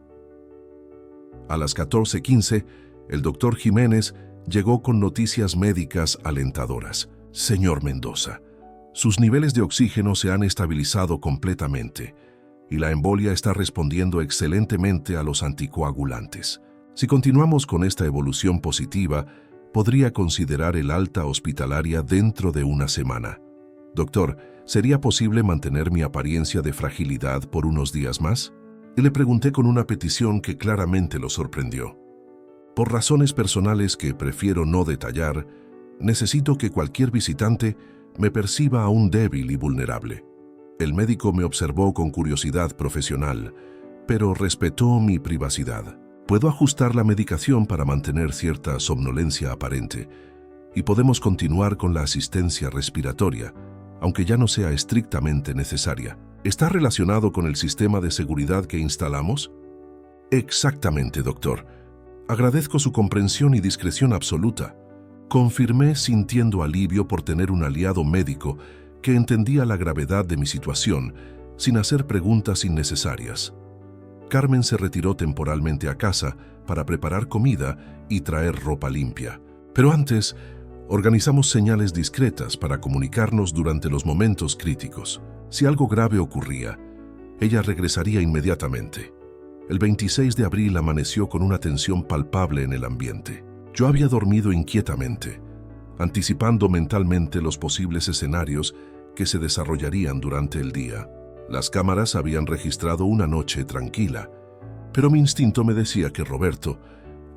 A las 14:15, el doctor Jiménez llegó con noticias médicas alentadoras. Señor Mendoza, sus niveles de oxígeno se han estabilizado completamente y la embolia está respondiendo excelentemente a los anticoagulantes. Si continuamos con esta evolución positiva, podría considerar el alta hospitalaria dentro de una semana. Doctor, ¿sería posible mantener mi apariencia de fragilidad por unos días más? Y le pregunté con una petición que claramente lo sorprendió. Por razones personales que prefiero no detallar, necesito que cualquier visitante me perciba aún débil y vulnerable. El médico me observó con curiosidad profesional, pero respetó mi privacidad. Puedo ajustar la medicación para mantener cierta somnolencia aparente y podemos continuar con la asistencia respiratoria, aunque ya no sea estrictamente necesaria. ¿Está relacionado con el sistema de seguridad que instalamos? Exactamente, doctor. Agradezco su comprensión y discreción absoluta. Confirmé sintiendo alivio por tener un aliado médico que entendía la gravedad de mi situación sin hacer preguntas innecesarias. Carmen se retiró temporalmente a casa para preparar comida y traer ropa limpia. Pero antes, organizamos señales discretas para comunicarnos durante los momentos críticos. Si algo grave ocurría, ella regresaría inmediatamente. El 26 de abril amaneció con una tensión palpable en el ambiente. Yo había dormido inquietamente, anticipando mentalmente los posibles escenarios que se desarrollarían durante el día. Las cámaras habían registrado una noche tranquila, pero mi instinto me decía que Roberto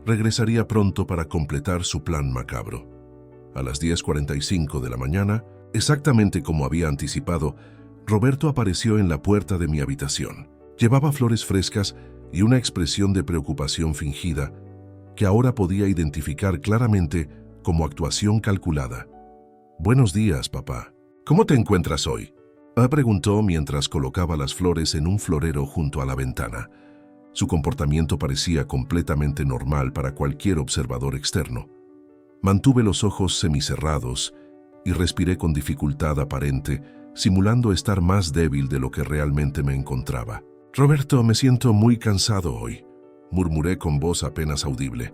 regresaría pronto para completar su plan macabro. A las 10:45 de la mañana, exactamente como había anticipado, Roberto apareció en la puerta de mi habitación. Llevaba flores frescas y una expresión de preocupación fingida que ahora podía identificar claramente como actuación calculada. «Buenos días, papá. ¿Cómo te encuentras hoy?», preguntó mientras colocaba las flores en un florero junto a la ventana. Su comportamiento parecía completamente normal para cualquier observador externo. Mantuve los ojos semicerrados y respiré con dificultad aparente, simulando estar más débil de lo que realmente me encontraba. «Roberto, me siento muy cansado hoy», murmuré con voz apenas audible.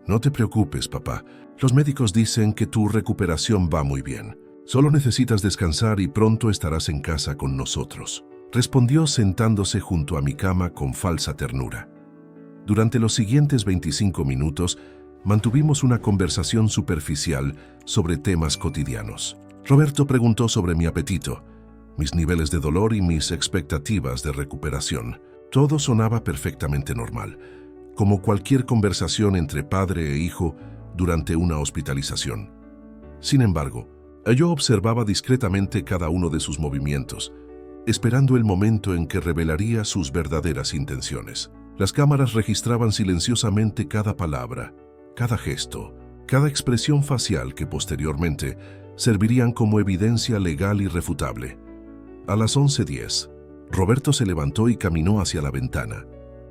«No te preocupes, papá. Los médicos dicen que tu recuperación va muy bien. Solo necesitas descansar y pronto estarás en casa con nosotros». respondió sentándose junto a mi cama con falsa ternura. Durante los siguientes 25 minutos, mantuvimos una conversación superficial sobre temas cotidianos. Roberto preguntó sobre mi apetito, mis niveles de dolor y mis expectativas de recuperación. Todo sonaba perfectamente normal, como cualquier conversación entre padre e hijo durante una hospitalización. Sin embargo, yo observaba discretamente cada uno de sus movimientos, esperando el momento en que revelaría sus verdaderas intenciones. Las cámaras registraban silenciosamente cada palabra, cada gesto, cada expresión facial que posteriormente servirían como evidencia legal irrefutable. A las 11:10, Roberto se levantó y caminó hacia la ventana,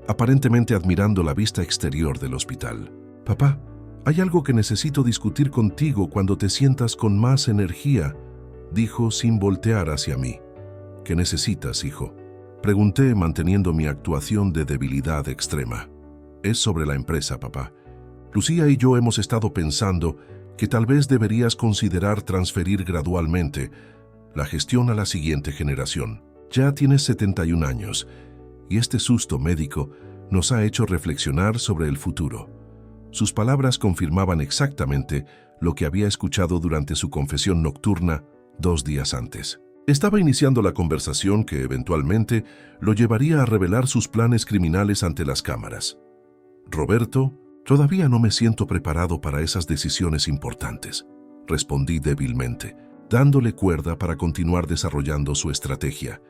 aparentemente admirando la vista exterior del hospital. «Papá, hay algo que necesito discutir contigo cuando te sientas con más energía», dijo sin voltear hacia mí. «¿Qué necesitas, hijo?», pregunté manteniendo mi actuación de debilidad extrema. «Es sobre la empresa, papá. Lucía y yo hemos estado pensando que tal vez deberías considerar transferir gradualmente la gestión a la siguiente generación. Ya tienes 71 años y este susto médico nos ha hecho reflexionar sobre el futuro». Sus palabras confirmaban exactamente lo que había escuchado durante su confesión nocturna 2 días antes. Estaba iniciando la conversación que eventualmente lo llevaría a revelar sus planes criminales ante las cámaras. «Roberto, todavía no me siento preparado para esas decisiones importantes», respondí débilmente, dándole cuerda para continuar desarrollando su estrategia.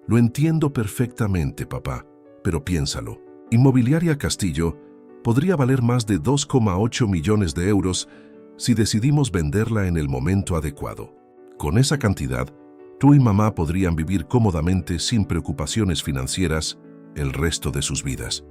«Lo entiendo perfectamente, papá, pero piénsalo. Inmobiliaria Castillo podría valer más de 2,8 millones de euros si decidimos venderla en el momento adecuado. Con esa cantidad, tú y mamá podrían vivir cómodamente sin preocupaciones financieras el resto de sus vidas».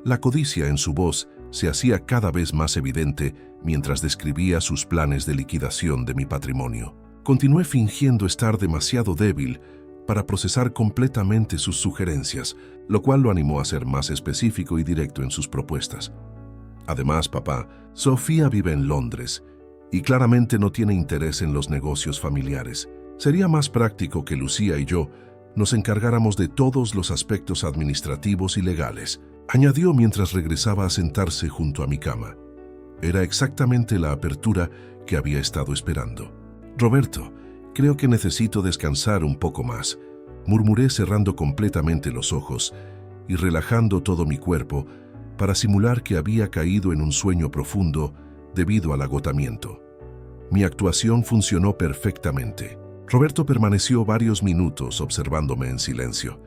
La codicia en su voz se hacía cada vez más evidente mientras describía sus planes de liquidación de mi patrimonio. Continué fingiendo estar demasiado débil para procesar completamente sus sugerencias, lo cual lo animó a ser más específico y directo en sus propuestas. «Además, papá, Sofía vive en Londres y claramente no tiene interés en los negocios familiares. Sería más práctico que Lucía y yo nos encargáramos de todos los aspectos administrativos y legales», añadió mientras regresaba a sentarse junto a mi cama. Era exactamente la apertura que había estado esperando. «Roberto, creo que necesito descansar un poco más», murmuré cerrando completamente los ojos y relajando todo mi cuerpo para simular que había caído en un sueño profundo debido al agotamiento. Mi actuación funcionó perfectamente. Roberto permaneció varios minutos observándome en silencio,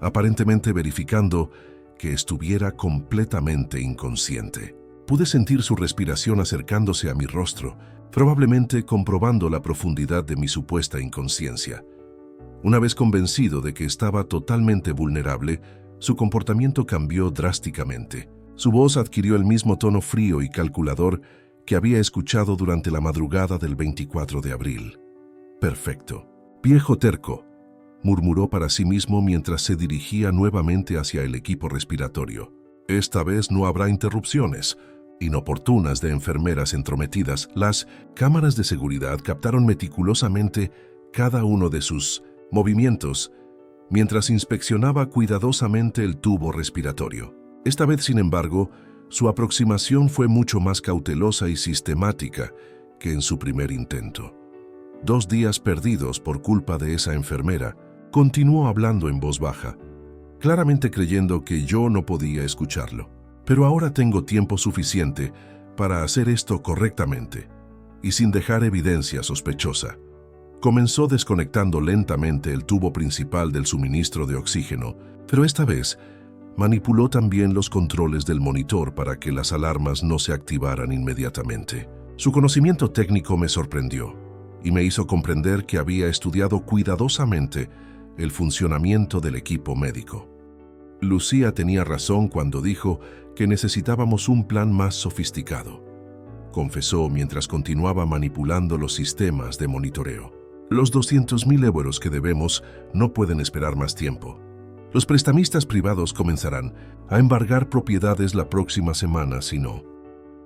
aparentemente verificando que estuviera completamente inconsciente. Pude sentir su respiración acercándose a mi rostro, probablemente comprobando la profundidad de mi supuesta inconsciencia. Una vez convencido de que estaba totalmente vulnerable, su comportamiento cambió drásticamente. Su voz adquirió el mismo tono frío y calculador que había escuchado durante la madrugada del 24 de abril. «Perfecto. Viejo terco», murmuró para sí mismo mientras se dirigía nuevamente hacia el equipo respiratorio. «Esta vez no habrá interrupciones inoportunas de enfermeras entrometidas». Las cámaras de seguridad captaron meticulosamente cada uno de sus movimientos mientras inspeccionaba cuidadosamente el tubo respiratorio. Esta vez, sin embargo, su aproximación fue mucho más cautelosa y sistemática que en su primer intento. 2 días perdidos por culpa de esa enfermera. Continuó hablando en voz baja, claramente creyendo que yo no podía escucharlo. «Pero ahora tengo tiempo suficiente para hacer esto correctamente y sin dejar evidencia sospechosa». Comenzó desconectando lentamente el tubo principal del suministro de oxígeno, pero esta vez manipuló también los controles del monitor para que las alarmas no se activaran inmediatamente. Su conocimiento técnico me sorprendió y me hizo comprender que había estudiado cuidadosamente el funcionamiento del equipo médico. Lucía tenía razón cuando dijo que necesitábamos un plan más sofisticado, confesó mientras continuaba manipulando los sistemas de monitoreo. «Los 200.000 euros que debemos no pueden esperar más tiempo. Los prestamistas privados comenzarán a embargar propiedades la próxima semana si no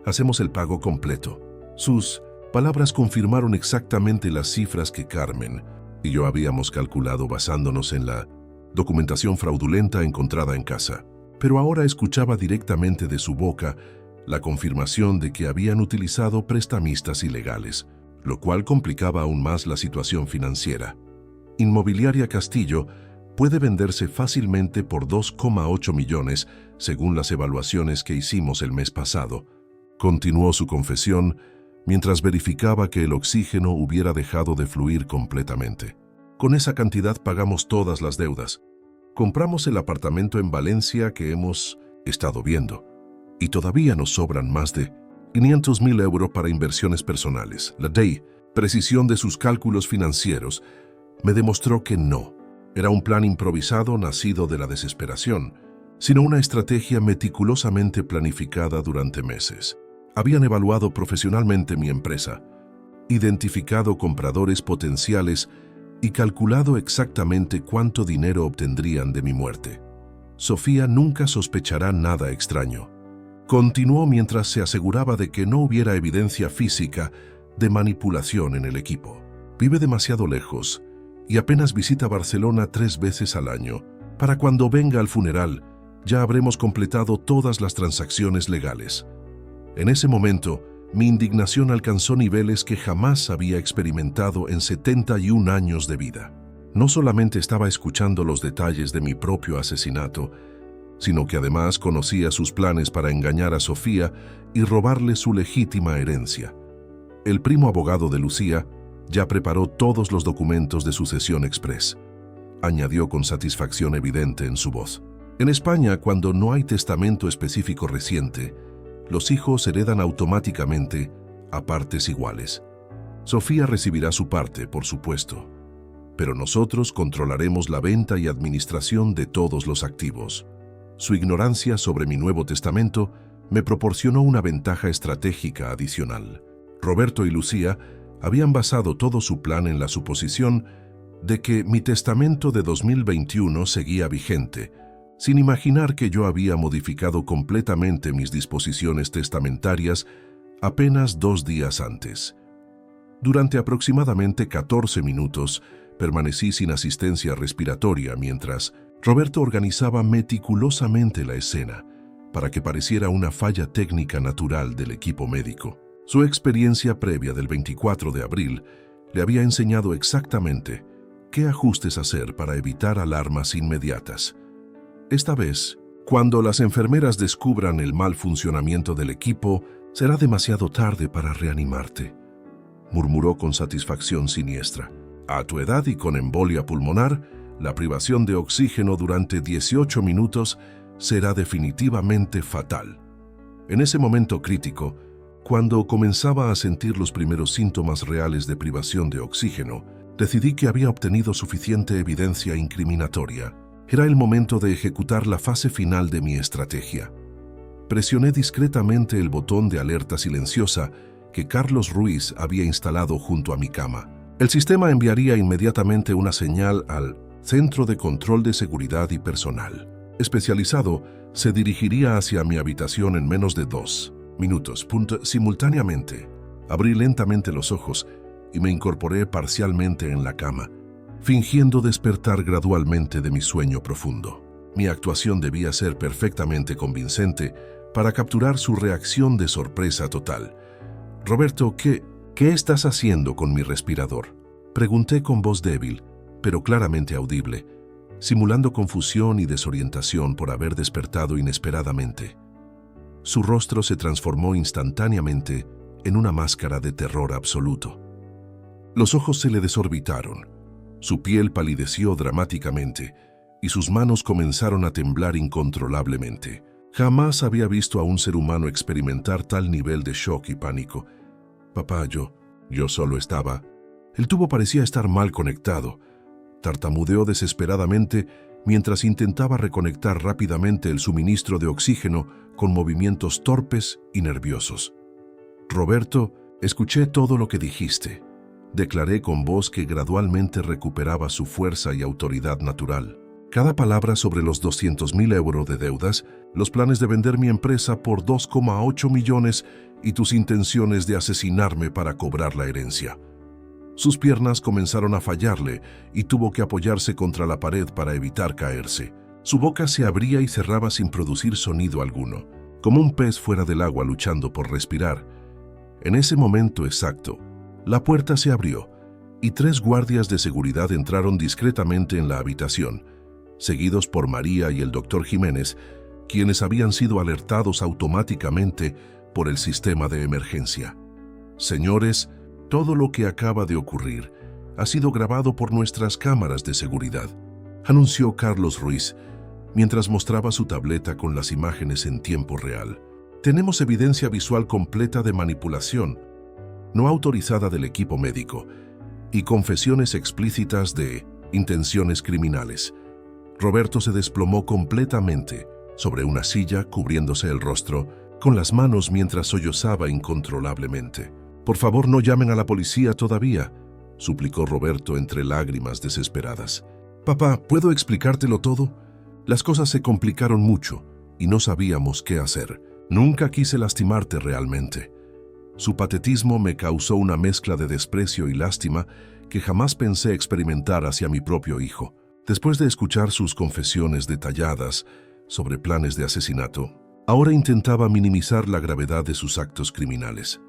hacemos el pago completo». Sus palabras confirmaron exactamente las cifras que Carmen y yo habíamos calculado basándonos en la documentación fraudulenta encontrada en casa. Pero ahora escuchaba directamente de su boca la confirmación de que habían utilizado prestamistas ilegales, lo cual complicaba aún más la situación financiera. Inmobiliaria Castillo puede venderse fácilmente por 2,8 millones según las evaluaciones que hicimos el mes pasado. Continuó su confesión mientras verificaba que el oxígeno hubiera dejado de fluir completamente. Con esa cantidad pagamos todas las deudas. Compramos el apartamento en Valencia que hemos estado viendo. Y todavía nos sobran más de 500.000 euros para inversiones personales. La precisión de sus cálculos financieros me demostró que no era un plan improvisado nacido de la desesperación, sino una estrategia meticulosamente planificada durante meses. Habían evaluado profesionalmente mi empresa, identificado compradores potenciales y calculado exactamente cuánto dinero obtendrían de mi muerte. Sofía nunca sospechará nada extraño. Continuó mientras se aseguraba de que no hubiera evidencia física de manipulación en el equipo. Vive demasiado lejos y apenas visita Barcelona 3 veces al año. Para cuando venga al funeral, ya habremos completado todas las transacciones legales. En ese momento, mi indignación alcanzó niveles que jamás había experimentado en 71 años de vida. No solamente estaba escuchando los detalles de mi propio asesinato, sino que además conocía sus planes para engañar a Sofía y robarle su legítima herencia. El primo abogado de Lucía ya preparó todos los documentos de sucesión express, añadió con satisfacción evidente en su voz. En España, cuando no hay testamento específico reciente, los hijos heredan automáticamente a partes iguales. Sofía recibirá su parte, por supuesto, pero nosotros controlaremos la venta y administración de todos los activos. Su ignorancia sobre mi nuevo testamento me proporcionó una ventaja estratégica adicional. Roberto y Lucía habían basado todo su plan en la suposición de que mi testamento de 2021 seguía vigente, sin imaginar que yo había modificado completamente mis disposiciones testamentarias apenas 2 días antes. Durante aproximadamente 14 minutos, permanecí sin asistencia respiratoria mientras Roberto organizaba meticulosamente la escena para que pareciera una falla técnica natural del equipo médico. Su experiencia previa del 24 de abril le había enseñado exactamente qué ajustes hacer para evitar alarmas inmediatas. Esta vez, cuando las enfermeras descubran el mal funcionamiento del equipo, será demasiado tarde para reanimarte, murmuró con satisfacción siniestra. A tu edad y con embolia pulmonar, la privación de oxígeno durante 18 minutos será definitivamente fatal. En ese momento crítico, cuando comenzaba a sentir los primeros síntomas reales de privación de oxígeno, decidí que había obtenido suficiente evidencia incriminatoria. Era el momento de ejecutar la fase final de mi estrategia. Presioné discretamente el botón de alerta silenciosa que Carlos Ruiz había instalado junto a mi cama. El sistema enviaría inmediatamente una señal al Centro de Control de Seguridad y Personal. Especializado, se dirigiría hacia mi habitación en menos de 2 minutos. Simultáneamente, abrí lentamente los ojos y me incorporé parcialmente en la cama, fingiendo despertar gradualmente de mi sueño profundo. Mi actuación debía ser perfectamente convincente para capturar su reacción de sorpresa total. «Roberto, ¿qué estás haciendo con mi respirador?», pregunté con voz débil, pero claramente audible, simulando confusión y desorientación por haber despertado inesperadamente. Su rostro se transformó instantáneamente en una máscara de terror absoluto. Los ojos se le desorbitaron, su piel palideció dramáticamente y sus manos comenzaron a temblar incontrolablemente. Jamás había visto a un ser humano experimentar tal nivel de shock y pánico. «Papá, yo solo estaba...». El tubo parecía estar mal conectado. Tartamudeó desesperadamente mientras intentaba reconectar rápidamente el suministro de oxígeno con movimientos torpes y nerviosos. «Roberto, escuché todo lo que dijiste», declaré con voz que gradualmente recuperaba su fuerza y autoridad natural. Cada palabra sobre los 200.000 euros de deudas, los planes de vender mi empresa por 2,8 millones y tus intenciones de asesinarme para cobrar la herencia. Sus piernas comenzaron a fallarle y tuvo que apoyarse contra la pared para evitar caerse. Su boca se abría y cerraba sin producir sonido alguno, como un pez fuera del agua luchando por respirar. En ese momento exacto, la puerta se abrió y 3 guardias de seguridad entraron discretamente en la habitación, seguidos por María y el doctor Jiménez, quienes habían sido alertados automáticamente por el sistema de emergencia. Señores, todo lo que acaba de ocurrir ha sido grabado por nuestras cámaras de seguridad, anunció Carlos Ruiz, mientras mostraba su tableta con las imágenes en tiempo real. Tenemos evidencia visual completa de manipulación, no autorizada del equipo médico, y confesiones explícitas de intenciones criminales. Roberto se desplomó completamente sobre una silla, cubriéndose el rostro con las manos mientras sollozaba incontrolablemente. «Por favor, no llamen a la policía todavía», suplicó Roberto entre lágrimas desesperadas. «Papá, ¿puedo explicártelo todo? Las cosas se complicaron mucho y no sabíamos qué hacer. Nunca quise lastimarte realmente». Su patetismo me causó una mezcla de desprecio y lástima que jamás pensé experimentar hacia mi propio hijo. Después de escuchar sus confesiones detalladas sobre planes de asesinato, ahora intentaba minimizar la gravedad de sus actos criminales.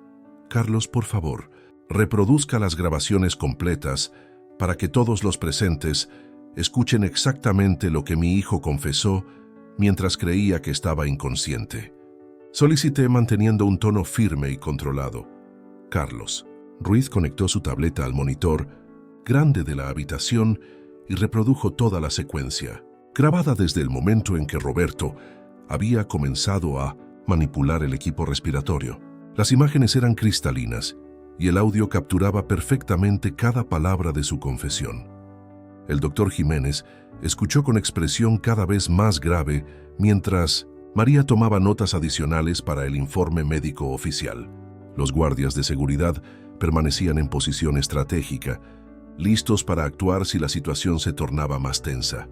«Carlos, por favor, reproduzca las grabaciones completas para que todos los presentes escuchen exactamente lo que mi hijo confesó mientras creía que estaba inconsciente», solicité manteniendo un tono firme y controlado. «Carlos». Ruiz conectó su tableta al monitor grande de la habitación y reprodujo toda la secuencia, grabada desde el momento en que Roberto había comenzado a manipular el equipo respiratorio. Las imágenes eran cristalinas y el audio capturaba perfectamente cada palabra de su confesión. El doctor Jiménez escuchó con expresión cada vez más grave mientras María tomaba notas adicionales para el informe médico oficial. Los guardias de seguridad permanecían en posición estratégica, listos para actuar si la situación se tornaba más tensa.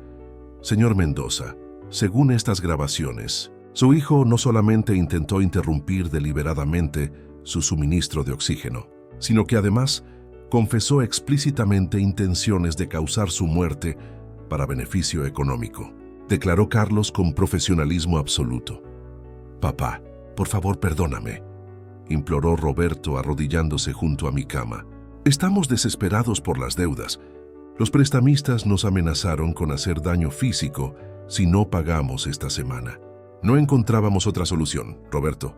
«Señor Mendoza, según estas grabaciones, su hijo no solamente intentó interrumpir deliberadamente su suministro de oxígeno, sino que además confesó explícitamente intenciones de causar su muerte para beneficio económico», declaró Carlos con profesionalismo absoluto. «Papá, por favor, perdóname», imploró Roberto arrodillándose junto a mi cama. «Estamos desesperados por las deudas. Los prestamistas nos amenazaron con hacer daño físico si no pagamos esta semana. No encontrábamos otra solución, Roberto.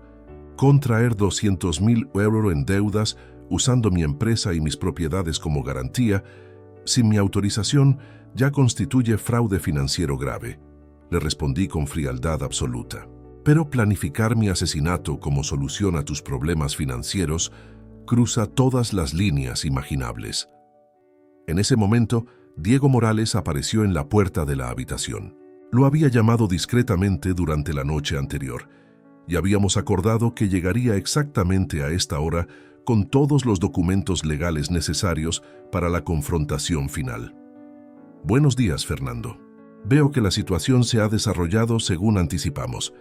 Contraer 200.000 euros en deudas usando mi empresa y mis propiedades como garantía, sin mi autorización, ya constituye fraude financiero grave», le respondí con frialdad absoluta. «Pero planificar mi asesinato como solución a tus problemas financieros cruza todas las líneas imaginables». En ese momento, Diego Morales apareció en la puerta de la habitación. Lo había llamado discretamente durante la noche anterior y habíamos acordado que llegaría exactamente a esta hora con todos los documentos legales necesarios para la confrontación final. «Buenos días, Fernando. Veo que la situación se ha desarrollado según anticipamos»,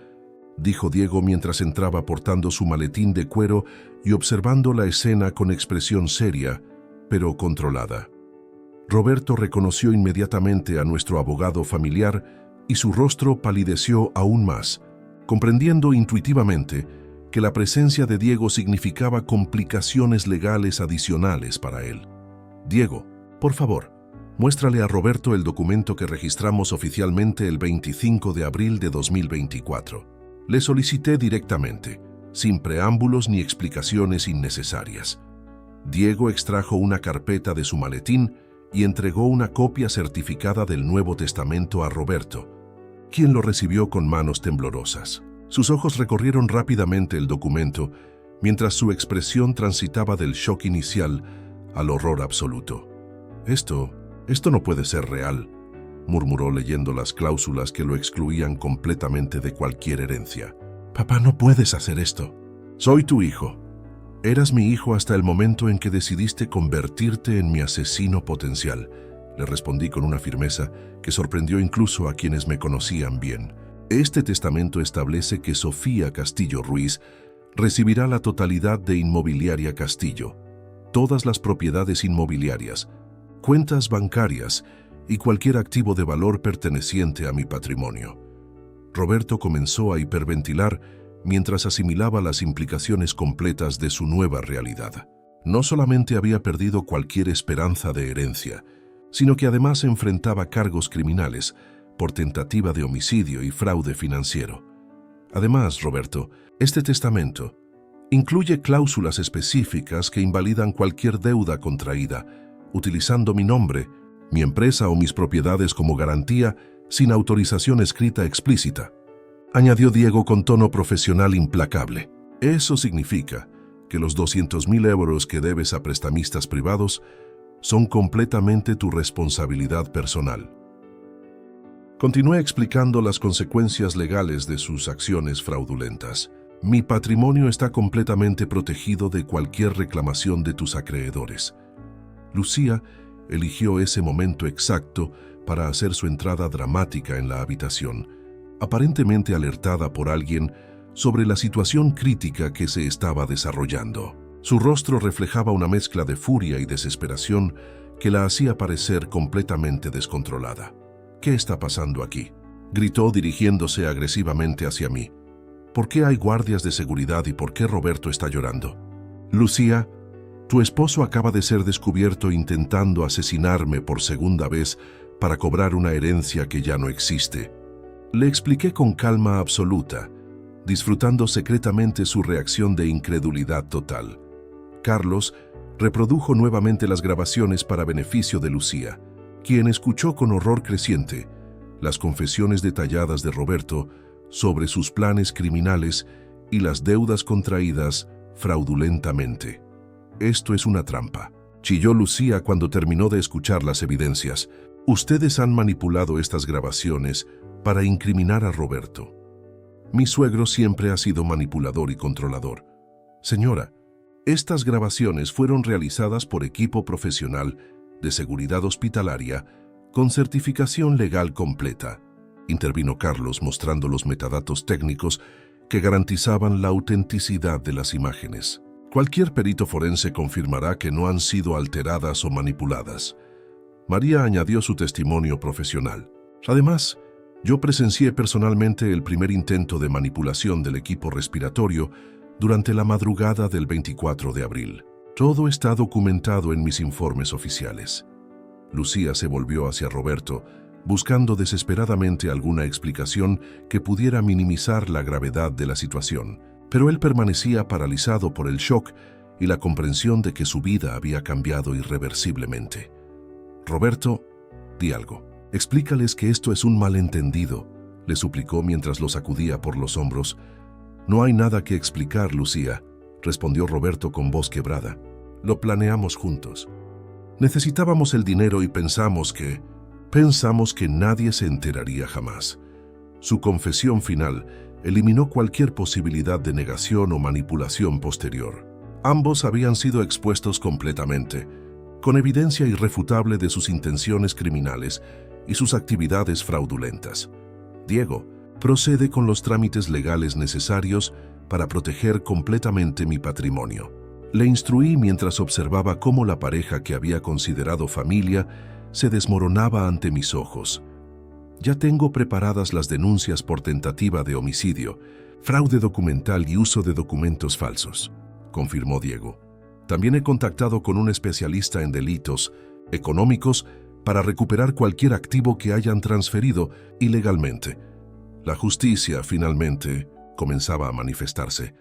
dijo Diego mientras entraba portando su maletín de cuero y observando la escena con expresión seria, pero controlada. Roberto reconoció inmediatamente a nuestro abogado familiar y su rostro palideció aún más, comprendiendo intuitivamente que la presencia de Diego significaba complicaciones legales adicionales para él. «Diego, por favor, muéstrale a Roberto el documento que registramos oficialmente el 25 de abril de 2024. Le solicité directamente, sin preámbulos ni explicaciones innecesarias. Diego extrajo una carpeta de su maletín y entregó una copia certificada del Nuevo Testamento a Roberto, quien lo recibió con manos temblorosas. Sus ojos recorrieron rápidamente el documento, mientras su expresión transitaba del shock inicial al horror absoluto. Esto no puede ser real», murmuró leyendo las cláusulas que lo excluían completamente de cualquier herencia. «Papá, no puedes hacer esto. Soy tu hijo. Eras mi hijo hasta el momento en que decidiste convertirte en mi asesino potencial», le respondí con una firmeza que sorprendió incluso a quienes me conocían bien. «Este testamento establece que Sofía Castillo Ruiz recibirá la totalidad de Inmobiliaria Castillo. todas las propiedades inmobiliarias, cuentas bancarias y cualquier activo de valor perteneciente a mi patrimonio. Roberto comenzó a hiperventilar mientras asimilaba las implicaciones completas de su nueva realidad. No solamente había perdido cualquier esperanza de herencia, sino que además enfrentaba cargos criminales por tentativa de homicidio y fraude financiero. Además, Roberto, este testamento incluye cláusulas específicas que invalidan cualquier deuda contraída, utilizando mi nombre, mi empresa o mis propiedades como garantía sin autorización escrita explícita, añadió Diego con tono profesional implacable. Eso significa que los 200.000 euros que debes a prestamistas privados son completamente tu responsabilidad personal. Continué explicando las consecuencias legales de sus acciones fraudulentas. Mi patrimonio está completamente protegido de cualquier reclamación de tus acreedores. Lucía eligió ese momento exacto para hacer su entrada dramática en la habitación, aparentemente alertada por alguien sobre la situación crítica que se estaba desarrollando. Su rostro reflejaba una mezcla de furia y desesperación que la hacía parecer completamente descontrolada. «¿Qué está pasando aquí?», gritó dirigiéndose agresivamente hacia mí. «¿Por qué hay guardias de seguridad y por qué Roberto está llorando?». «Lucía, tu esposo acaba de ser descubierto intentando asesinarme por segunda vez para cobrar una herencia que ya no existe». Le expliqué con calma absoluta, disfrutando secretamente su reacción de incredulidad total. Carlos reprodujo nuevamente las grabaciones para beneficio de Lucía, quien escuchó con horror creciente las confesiones detalladas de Roberto sobre sus planes criminales y las deudas contraídas fraudulentamente. «Esto es una trampa», chilló Lucía cuando terminó de escuchar las evidencias. «Ustedes han manipulado estas grabaciones para incriminar a Roberto. Mi suegro siempre ha sido manipulador y controlador. Señora, estas grabaciones fueron realizadas por equipo profesional de seguridad hospitalaria con certificación legal completa», intervino Carlos mostrando los metadatos técnicos que garantizaban la autenticidad de las imágenes. «Cualquier perito forense confirmará que no han sido alteradas o manipuladas». María añadió su testimonio profesional. «Además, yo presencié personalmente el primer intento de manipulación del equipo respiratorio durante la madrugada del 24 de abril. Todo está documentado en mis informes oficiales». Lucía se volvió hacia Roberto, buscando desesperadamente alguna explicación que pudiera minimizar la gravedad de la situación, pero él permanecía paralizado por el shock y la comprensión de que su vida había cambiado irreversiblemente. «Roberto, di algo. Explícales que esto es un malentendido», le suplicó mientras lo sacudía por los hombros. «No hay nada que explicar, Lucía», respondió Roberto con voz quebrada. «Lo planeamos juntos. Necesitábamos el dinero y pensamos que nadie se enteraría jamás». Su confesión final eliminó cualquier posibilidad de negación o manipulación posterior. Ambos habían sido expuestos completamente, con evidencia irrefutable de sus intenciones criminales y sus actividades fraudulentas. «Diego, procede con los trámites legales necesarios para proteger completamente mi patrimonio», le instruí mientras observaba cómo la pareja que había considerado familia se desmoronaba ante mis ojos. «Ya tengo preparadas las denuncias por tentativa de homicidio, fraude documental y uso de documentos falsos», confirmó Diego. «También he contactado con un especialista en delitos económicos para recuperar cualquier activo que hayan transferido ilegalmente». La justicia, finalmente, comenzaba a manifestarse.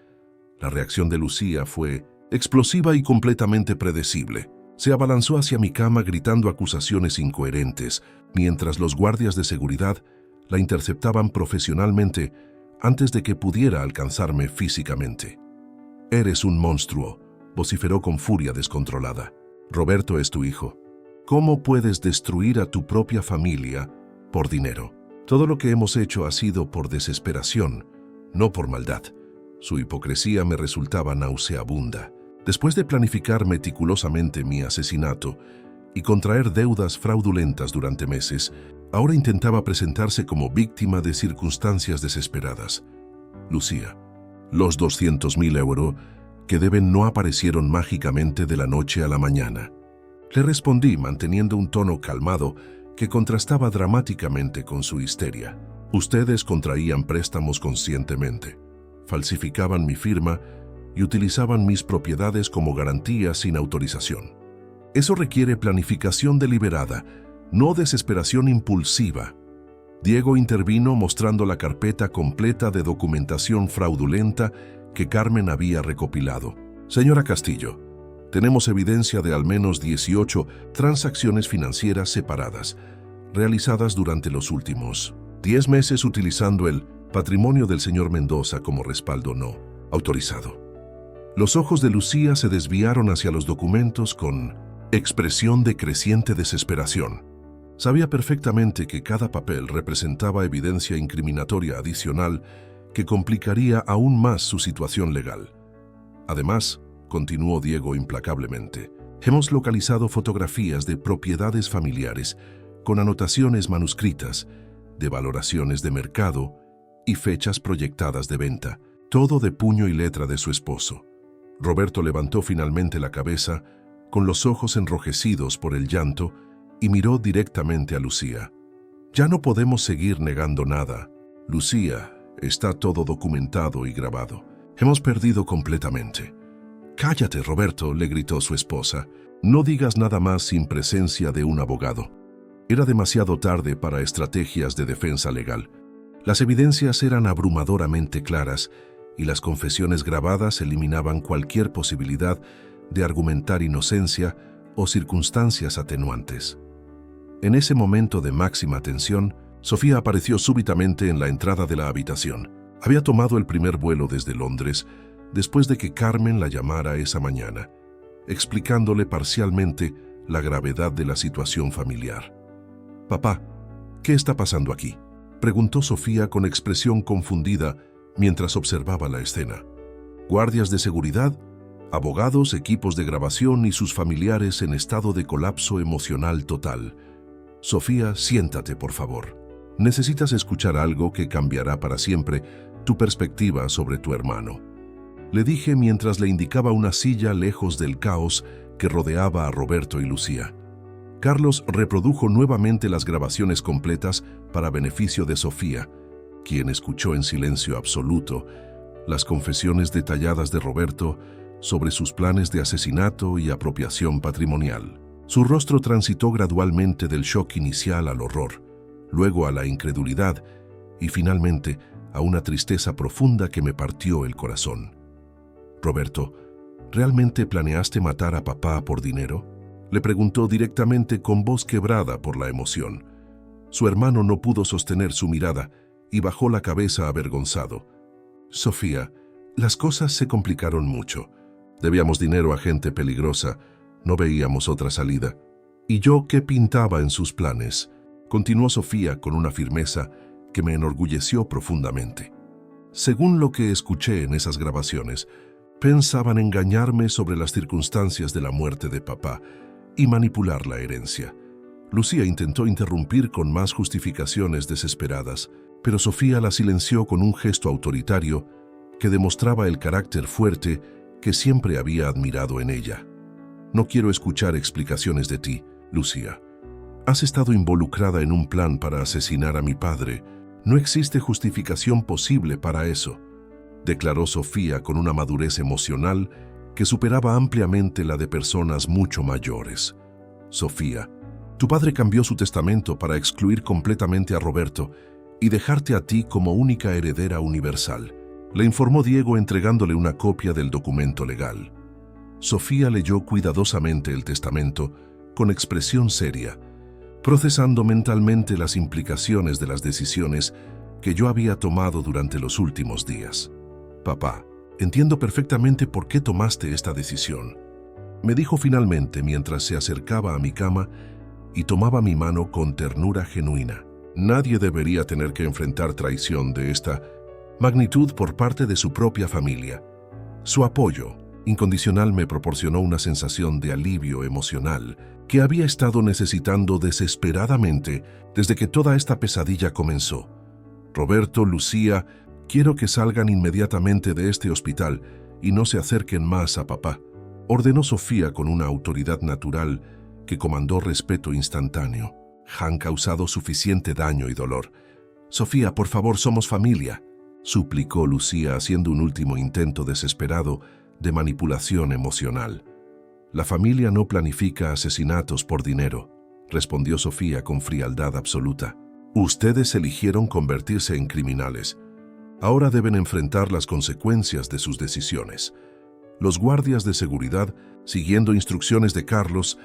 La reacción de Lucía fue explosiva y completamente predecible. Se abalanzó hacia mi cama gritando acusaciones incoherentes, mientras los guardias de seguridad la interceptaban profesionalmente antes de que pudiera alcanzarme físicamente. «Eres un monstruo», vociferó con furia descontrolada. «Roberto es tu hijo. ¿Cómo puedes destruir a tu propia familia por dinero? Todo lo que hemos hecho ha sido por desesperación, no por maldad». Su hipocresía me resultaba nauseabunda. Después de planificar meticulosamente mi asesinato y contraer deudas fraudulentas durante meses, ahora intentaba presentarse como víctima de circunstancias desesperadas. «Lucía, los 200.000 euros que deben no aparecieron mágicamente de la noche a la mañana. Le respondí manteniendo un tono calmado que contrastaba dramáticamente con su histeria. Ustedes contraían préstamos conscientemente, falsificaban mi firma y utilizaban mis propiedades como garantía sin autorización. Eso requiere planificación deliberada, no desesperación impulsiva. Diego intervino mostrando la carpeta completa de documentación fraudulenta que Carmen había recopilado. Señora Castillo, tenemos evidencia de al menos 18 transacciones financieras separadas, realizadas durante los últimos 10 meses utilizando el patrimonio del señor Mendoza como respaldo no autorizado. Los ojos de Lucía se desviaron hacia los documentos con expresión de creciente desesperación. Sabía perfectamente que cada papel representaba evidencia incriminatoria adicional que complicaría aún más su situación legal. Además, continuó Diego implacablemente, hemos localizado fotografías de propiedades familiares con anotaciones manuscritas, de valoraciones de mercado y fechas proyectadas de venta, todo de puño y letra de su esposo. Roberto levantó finalmente la cabeza, con los ojos enrojecidos por el llanto, y miró directamente a Lucía. Ya no podemos seguir negando nada. Lucía, está todo documentado y grabado. Hemos perdido completamente. Cállate, Roberto, le gritó su esposa. No digas nada más sin presencia de un abogado. Era demasiado tarde para estrategias de defensa legal. Las evidencias eran abrumadoramente claras y las confesiones grabadas eliminaban cualquier posibilidad de argumentar inocencia o circunstancias atenuantes. En ese momento de máxima tensión, Sofía apareció súbitamente en la entrada de la habitación. Había tomado el primer vuelo desde Londres después de que Carmen la llamara esa mañana, explicándole parcialmente la gravedad de la situación familiar. «Papá, ¿qué está pasando aquí?», preguntó Sofía con expresión confundida mientras observaba la escena. Guardias de seguridad, abogados, equipos de grabación y sus familiares en estado de colapso emocional total. «Sofía, siéntate, por favor. Necesitas escuchar algo que cambiará para siempre tu perspectiva sobre tu hermano», le dije mientras le indicaba una silla lejos del caos que rodeaba a Roberto y Lucía. Carlos reprodujo nuevamente las grabaciones completas para beneficio de Sofía, quien escuchó en silencio absoluto las confesiones detalladas de Roberto sobre sus planes de asesinato y apropiación patrimonial. Su rostro transitó gradualmente del shock inicial al horror, luego a la incredulidad y finalmente a una tristeza profunda que me partió el corazón. «Roberto, ¿realmente planeaste matar a papá por dinero?», le preguntó directamente con voz quebrada por la emoción. Su hermano no pudo sostener su mirada y bajó la cabeza avergonzado. «Sofía, las cosas se complicaron mucho. Debíamos dinero a gente peligrosa, no veíamos otra salida. ¿Y yo qué pintaba en sus planes?», continuó Sofía con una firmeza que me enorgulleció profundamente. «Según lo que escuché en esas grabaciones, pensaban engañarme sobre las circunstancias de la muerte de papá y manipular la herencia». Lucía intentó interrumpir con más justificaciones desesperadas, pero Sofía la silenció con un gesto autoritario que demostraba el carácter fuerte que siempre había admirado en ella. «No quiero escuchar explicaciones de ti, Lucía. Has estado involucrada en un plan para asesinar a mi padre. No existe justificación posible para eso», declaró Sofía con una madurez emocional que superaba ampliamente la de personas mucho mayores. «Sofía, tu padre cambió su testamento para excluir completamente a Roberto y dejarte a ti como única heredera universal», le informó Diego entregándole una copia del documento legal. Sofía leyó cuidadosamente el testamento con expresión seria, procesando mentalmente las implicaciones de las decisiones que yo había tomado durante los últimos días. «Papá, entiendo perfectamente por qué tomaste esta decisión», me dijo finalmente mientras se acercaba a mi cama y tomaba mi mano con ternura genuina. «Nadie debería tener que enfrentar traición de esta magnitud por parte de su propia familia. Su apoyo incondicional me proporcionó una sensación de alivio emocional que había estado necesitando desesperadamente desde que toda esta pesadilla comenzó. Roberto, Lucía, quiero que salgan inmediatamente de este hospital y no se acerquen más a papá, ordenó Sofía con una autoridad natural que comandó respeto instantáneo. Han causado suficiente daño y dolor. Sofía, por favor, somos familia, suplicó Lucía haciendo un último intento desesperado de manipulación emocional. La familia no planifica asesinatos por dinero, respondió Sofía con frialdad absoluta. Ustedes eligieron convertirse en criminales. Ahora deben enfrentar las consecuencias de sus decisiones. Los guardias de seguridad, siguiendo instrucciones de Carlos,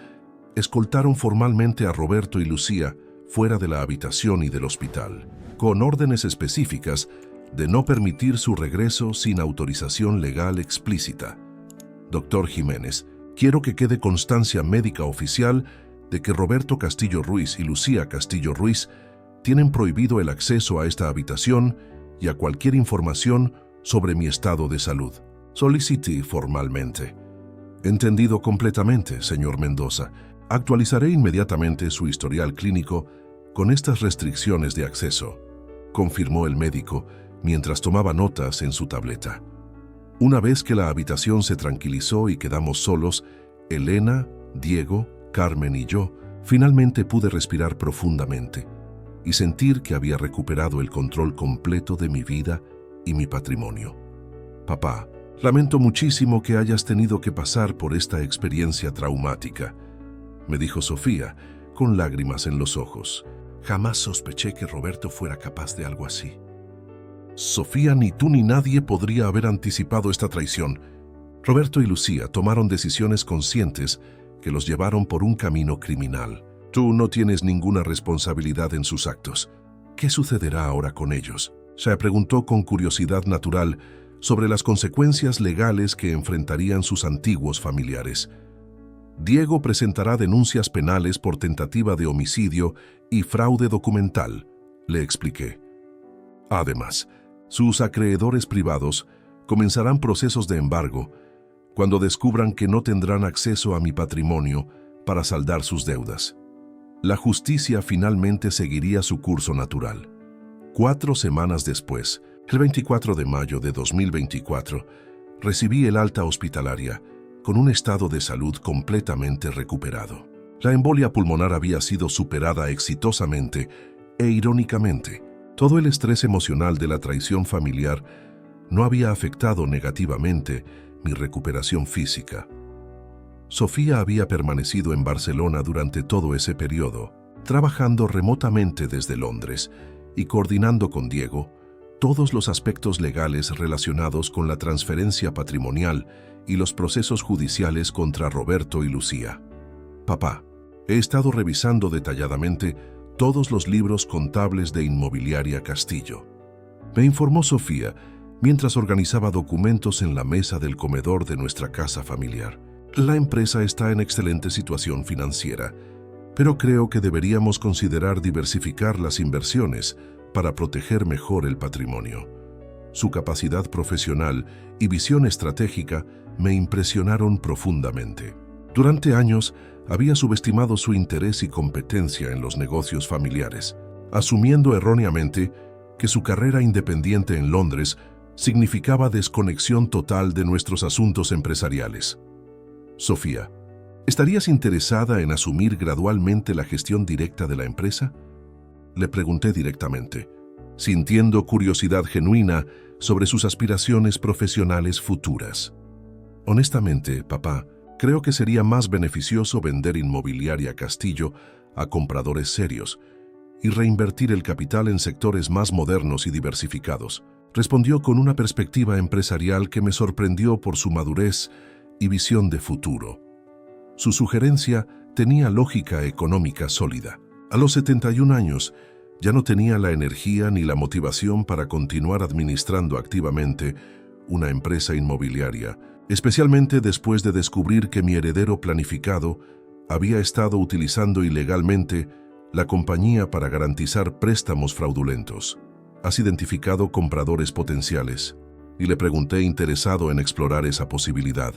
escoltaron formalmente a Roberto y Lucía fuera de la habitación y del hospital, con órdenes específicas de no permitir su regreso sin autorización legal explícita. Doctor Jiménez, quiero que quede constancia médica oficial de que Roberto Castillo Ruiz y Lucía Castillo Ruiz tienen prohibido el acceso a esta habitación y a cualquier información sobre mi estado de salud. Solicité formalmente. Entendido completamente, señor Mendoza. Actualizaré inmediatamente su historial clínico con estas restricciones de acceso, confirmó el médico mientras tomaba notas en su tableta. Una vez que la habitación se tranquilizó y quedamos solos, Elena, Diego, Carmen y yo, finalmente pude respirar profundamente y sentir que había recuperado el control completo de mi vida y mi patrimonio. Papá, lamento muchísimo que hayas tenido que pasar por esta experiencia traumática, me dijo Sofía, con lágrimas en los ojos. Jamás sospeché que Roberto fuera capaz de algo así. Sofía, ni tú ni nadie podría haber anticipado esta traición. Roberto y Lucía tomaron decisiones conscientes que los llevaron por un camino criminal. Tú no tienes ninguna responsabilidad en sus actos. ¿Qué sucederá ahora con ellos? Se preguntó con curiosidad natural sobre las consecuencias legales que enfrentarían sus antiguos familiares. Diego presentará denuncias penales por tentativa de homicidio y fraude documental, le expliqué. Además, sus acreedores privados comenzarán procesos de embargo cuando descubran que no tendrán acceso a mi patrimonio para saldar sus deudas. La justicia finalmente seguiría su curso natural. 4 semanas después, el 24 de mayo de 2024, recibí el alta hospitalaria con un estado de salud completamente recuperado. La embolia pulmonar había sido superada exitosamente e irónicamente, todo el estrés emocional de la traición familiar no había afectado negativamente mi recuperación física. Sofía había permanecido en Barcelona durante todo ese periodo, trabajando remotamente desde Londres y coordinando con Diego todos los aspectos legales relacionados con la transferencia patrimonial y los procesos judiciales contra Roberto y Lucía. Papá, he estado revisando detalladamente todos los libros contables de Inmobiliaria Castillo, me informó Sofía mientras organizaba documentos en la mesa del comedor de nuestra casa familiar. La empresa está en excelente situación financiera, pero creo que deberíamos considerar diversificar las inversiones para proteger mejor el patrimonio. Su capacidad profesional y visión estratégica me impresionaron profundamente. Durante años había subestimado su interés y competencia en los negocios familiares, asumiendo erróneamente que su carrera independiente en Londres significaba desconexión total de nuestros asuntos empresariales. Sofía, ¿estarías interesada en asumir gradualmente la gestión directa de la empresa? Le pregunté directamente, sintiendo curiosidad genuina sobre sus aspiraciones profesionales futuras. Honestamente, papá, creo que sería más beneficioso vender Inmobiliaria Castillo a compradores serios y reinvertir el capital en sectores más modernos y diversificados. Respondió con una perspectiva empresarial que me sorprendió por su madurez y visión de futuro. Su sugerencia tenía lógica económica sólida. A los 71 años, ya no tenía la energía ni la motivación para continuar administrando activamente una empresa inmobiliaria, especialmente después de descubrir que mi heredero planificado había estado utilizando ilegalmente la compañía para garantizar préstamos fraudulentos. ¿Has identificado compradores potenciales? Y le pregunté interesado en explorar esa posibilidad.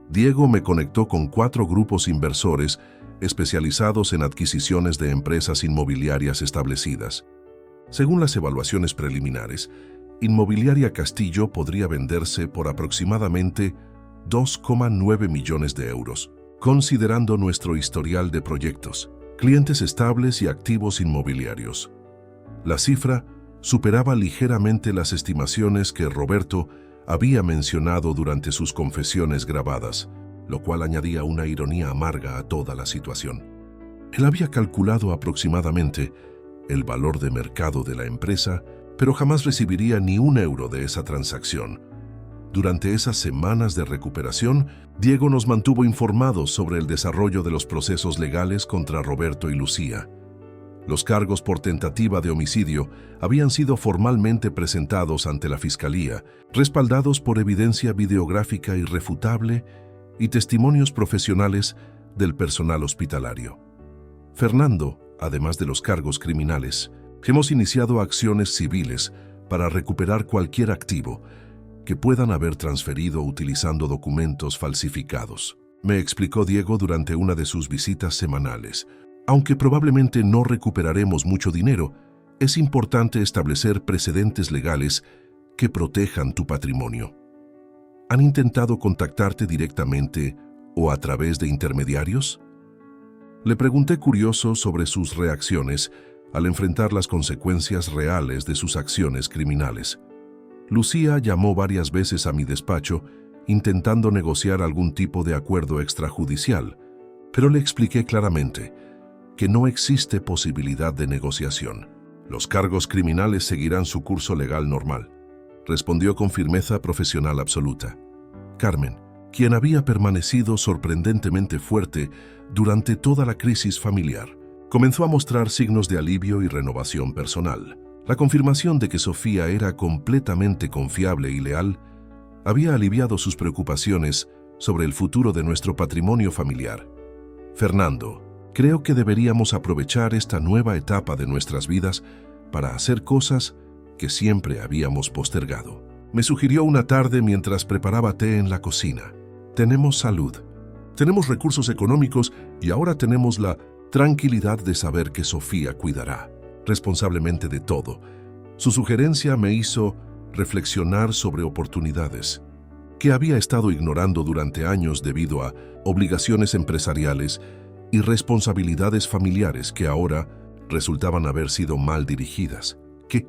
Diego me conectó con 4 grupos inversores especializados en adquisiciones de empresas inmobiliarias establecidas. Según las evaluaciones preliminares, Inmobiliaria Castillo podría venderse por aproximadamente 2,9 millones de euros, considerando nuestro historial de proyectos, clientes estables y activos inmobiliarios. La cifra superaba ligeramente las estimaciones que Roberto había mencionado durante sus confesiones grabadas, lo cual añadía una ironía amarga a toda la situación. Él había calculado aproximadamente el valor de mercado de la empresa, pero jamás recibiría ni un euro de esa transacción. Durante esas semanas de recuperación, Diego nos mantuvo informados sobre el desarrollo de los procesos legales contra Roberto y Lucía. Los cargos por tentativa de homicidio habían sido formalmente presentados ante la Fiscalía, respaldados por evidencia videográfica irrefutable y testimonios profesionales del personal hospitalario. Fernando, además de los cargos criminales, hemos iniciado acciones civiles para recuperar cualquier activo que puedan haber transferido utilizando documentos falsificados, me explicó Diego durante una de sus visitas semanales. Aunque probablemente no recuperaremos mucho dinero, es importante establecer precedentes legales que protejan tu patrimonio. ¿Han intentado contactarte directamente o a través de intermediarios? Le pregunté curioso sobre sus reacciones al enfrentar las consecuencias reales de sus acciones criminales. Lucía llamó varias veces a mi despacho intentando negociar algún tipo de acuerdo extrajudicial, pero le expliqué claramente que no existe posibilidad de negociación. Los cargos criminales seguirán su curso legal normal, respondió con firmeza profesional absoluta. Carmen, quien había permanecido sorprendentemente fuerte durante toda la crisis familiar, comenzó a mostrar signos de alivio y renovación personal. La confirmación de que Sofía era completamente confiable y leal había aliviado sus preocupaciones sobre el futuro de nuestro patrimonio familiar. Fernando, creo que deberíamos aprovechar esta nueva etapa de nuestras vidas para hacer cosas que siempre habíamos postergado. Me sugirió una tarde mientras preparaba té en la cocina. Tenemos salud, tenemos recursos económicos y ahora tenemos la tranquilidad de saber que Sofía cuidará responsablemente de todo. Su sugerencia me hizo reflexionar sobre oportunidades que había estado ignorando durante años debido a obligaciones empresariales y responsabilidades familiares que ahora resultaban haber sido mal dirigidas. ¿Qué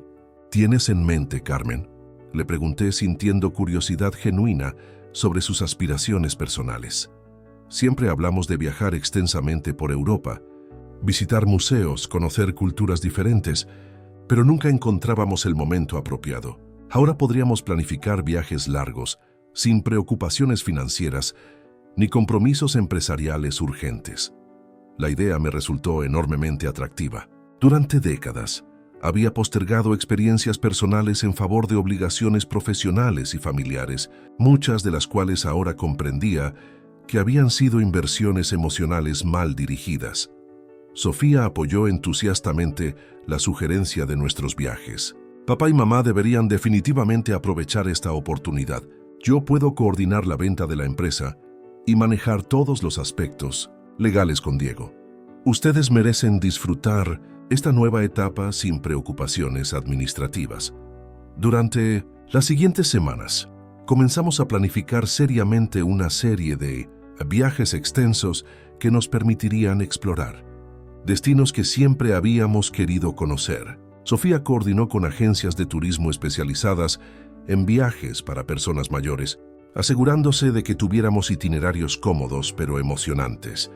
tienes en mente, Carmen?, le pregunté sintiendo curiosidad genuina sobre sus aspiraciones personales. Siempre hablamos de viajar extensamente por Europa, visitar museos, conocer culturas diferentes, pero nunca encontrábamos el momento apropiado. Ahora podríamos planificar viajes largos, sin preocupaciones financieras ni compromisos empresariales urgentes. La idea me resultó enormemente atractiva. Durante décadas, había postergado experiencias personales en favor de obligaciones profesionales y familiares, muchas de las cuales ahora comprendía que habían sido inversiones emocionales mal dirigidas. Sofía apoyó entusiastamente la sugerencia de nuestros viajes. Papá y mamá deberían definitivamente aprovechar esta oportunidad. Yo puedo coordinar la venta de la empresa y manejar todos los aspectos legales con Diego. Ustedes merecen disfrutar esta nueva etapa sin preocupaciones administrativas. Durante las siguientes semanas, comenzamos a planificar seriamente una serie de viajes extensos que nos permitirían explorar destinos que siempre habíamos querido conocer. Sofía coordinó con agencias de turismo especializadas en viajes para personas mayores, asegurándose de que tuviéramos itinerarios cómodos pero emocionantes.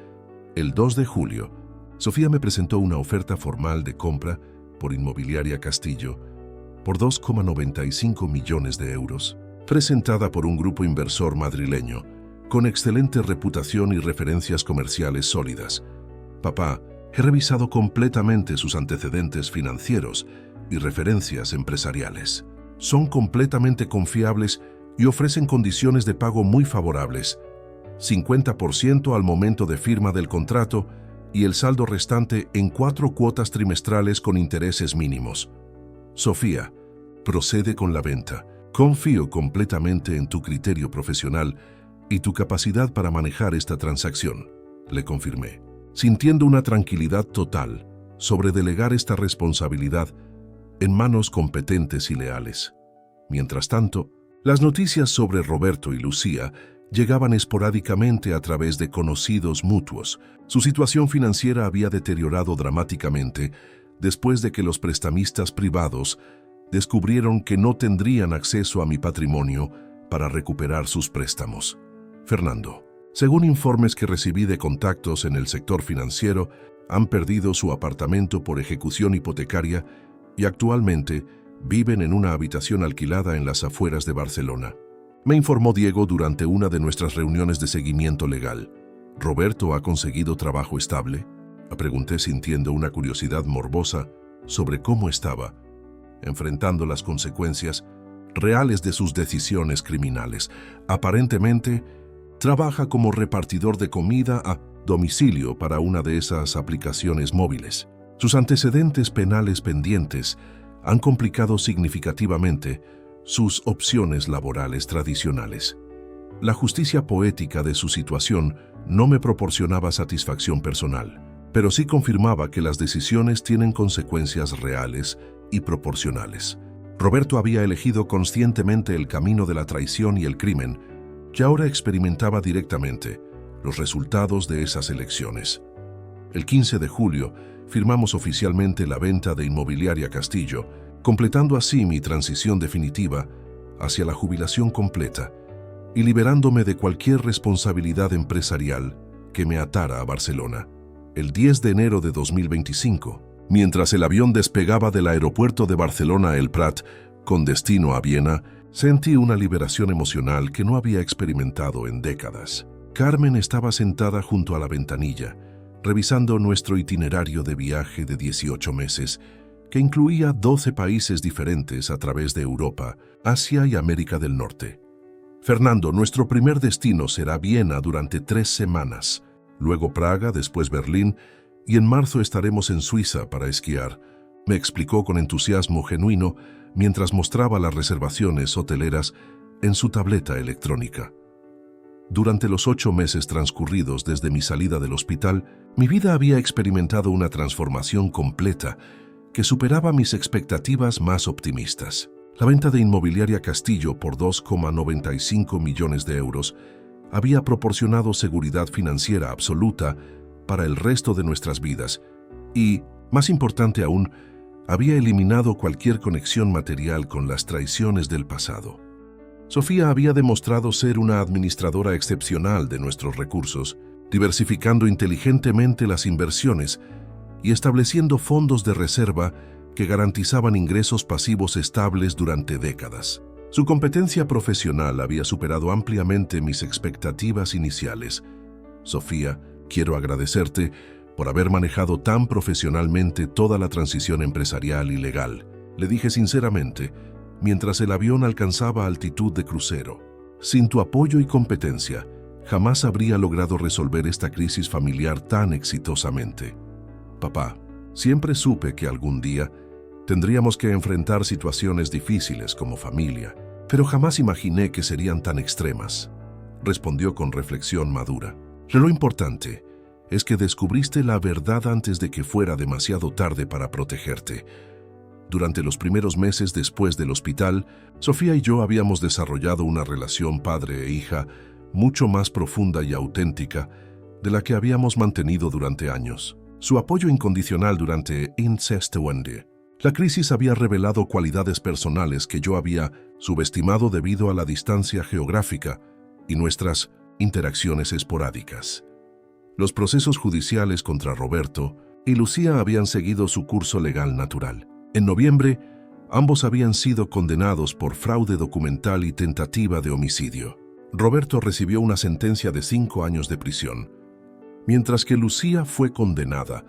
El 2 de julio, Sofía me presentó una oferta formal de compra por Inmobiliaria Castillo por 2,95 millones de euros, presentada por un grupo inversor madrileño con excelente reputación y referencias comerciales sólidas. Papá, he revisado completamente sus antecedentes financieros y referencias empresariales. Son completamente confiables y ofrecen condiciones de pago muy favorables. 50% al momento de firma del contrato y el saldo restante en 4 cuotas trimestrales con intereses mínimos. Sofía, procede con la venta. Confío completamente en tu criterio profesional y tu capacidad para manejar esta transacción, le confirmé, sintiendo una tranquilidad total sobre delegar esta responsabilidad en manos competentes y leales. Mientras tanto, las noticias sobre Roberto y Lucía llegaban esporádicamente a través de conocidos mutuos. Su situación financiera había deteriorado dramáticamente después de que los prestamistas privados descubrieron que no tendrían acceso a mi patrimonio para recuperar sus préstamos. Fernando, según informes que recibí de contactos en el sector financiero, han perdido su apartamento por ejecución hipotecaria y actualmente viven en una habitación alquilada en las afueras de Barcelona. Me informó Diego durante una de nuestras reuniones de seguimiento legal. ¿Roberto ha conseguido trabajo estable? Pregunté sintiendo una curiosidad morbosa sobre cómo estaba, enfrentando las consecuencias reales de sus decisiones criminales. Aparentemente, trabaja como repartidor de comida a domicilio para una de esas aplicaciones móviles. Sus antecedentes penales pendientes han complicado significativamente sus opciones laborales tradicionales. La justicia poética de su situación no me proporcionaba satisfacción personal, pero sí confirmaba que las decisiones tienen consecuencias reales y proporcionales. Roberto había elegido conscientemente el camino de la traición y el crimen, y ahora experimentaba directamente los resultados de esas elecciones. El 15 de julio firmamos oficialmente la venta de Inmobiliaria Castillo, completando así mi transición definitiva hacia la jubilación completa y liberándome de cualquier responsabilidad empresarial que me atara a Barcelona. El 10 de enero de 2025, mientras el avión despegaba del aeropuerto de Barcelona El Prat con destino a Viena, sentí una liberación emocional que no había experimentado en décadas. Carmen estaba sentada junto a la ventanilla, revisando nuestro itinerario de viaje de 18 meses, que incluía 12 países diferentes a través de Europa, Asia y América del Norte. Fernando, nuestro primer destino será Viena durante 3 semanas, luego Praga, después Berlín, y en marzo estaremos en Suiza para esquiar, me explicó con entusiasmo genuino mientras mostraba las reservaciones hoteleras en su tableta electrónica. Durante los 8 meses transcurridos desde mi salida del hospital, mi vida había experimentado una transformación completa que superaba mis expectativas más optimistas. La venta de Inmobiliaria Castillo por 2,95 millones de euros había proporcionado seguridad financiera absoluta para el resto de nuestras vidas y, más importante aún, había eliminado cualquier conexión material con las traiciones del pasado. Sofía había demostrado ser una administradora excepcional de nuestros recursos, diversificando inteligentemente las inversiones y estableciendo fondos de reserva que garantizaban ingresos pasivos estables durante décadas. Su competencia profesional había superado ampliamente mis expectativas iniciales. Sofía, quiero agradecerte por haber manejado tan profesionalmente toda la transición empresarial y legal, le dije sinceramente, mientras el avión alcanzaba altitud de crucero. Sin tu apoyo y competencia, jamás habría logrado resolver esta crisis familiar tan exitosamente. Papá, siempre supe que algún día tendríamos que enfrentar situaciones difíciles como familia, pero jamás imaginé que serían tan extremas, respondió con reflexión madura. Lo importante es que descubriste la verdad antes de que fuera demasiado tarde para protegerte. Durante los primeros meses después del hospital, Sofía y yo habíamos desarrollado una relación padre e hija mucho más profunda y auténtica de la que habíamos mantenido durante años. Su apoyo incondicional durante Incestwendy. La crisis había revelado cualidades personales que yo había subestimado debido a la distancia geográfica y nuestras interacciones esporádicas. Los procesos judiciales contra Roberto y Lucía habían seguido su curso legal natural. En noviembre, ambos habían sido condenados por fraude documental y tentativa de homicidio. Roberto recibió una sentencia de 5 años de prisión, mientras que Lucía fue condenada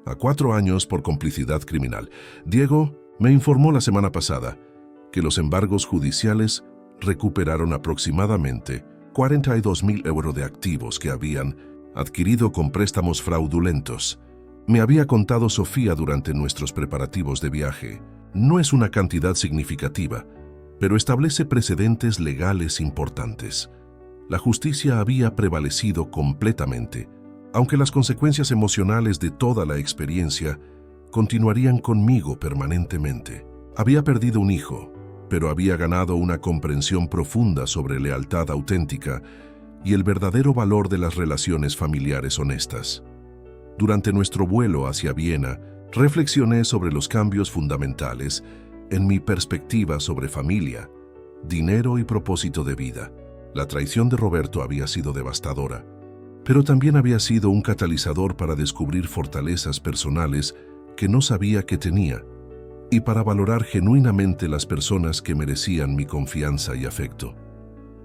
a 4 años por complicidad criminal. Diego me informó la semana pasada que los embargos judiciales recuperaron aproximadamente 42.000 euros de activos que habían adquirido con préstamos fraudulentos. Me había contado Sofía durante nuestros preparativos de viaje. No es una cantidad significativa, pero establece precedentes legales importantes. La justicia había prevalecido completamente, aunque las consecuencias emocionales de toda la experiencia continuarían conmigo permanentemente. Había perdido un hijo, pero había ganado una comprensión profunda sobre lealtad auténtica y el verdadero valor de las relaciones familiares honestas. Durante nuestro vuelo hacia Viena, reflexioné sobre los cambios fundamentales en mi perspectiva sobre familia, dinero y propósito de vida. La traición de Roberto había sido devastadora, pero también había sido un catalizador para descubrir fortalezas personales que no sabía que tenía y para valorar genuinamente las personas que merecían mi confianza y afecto.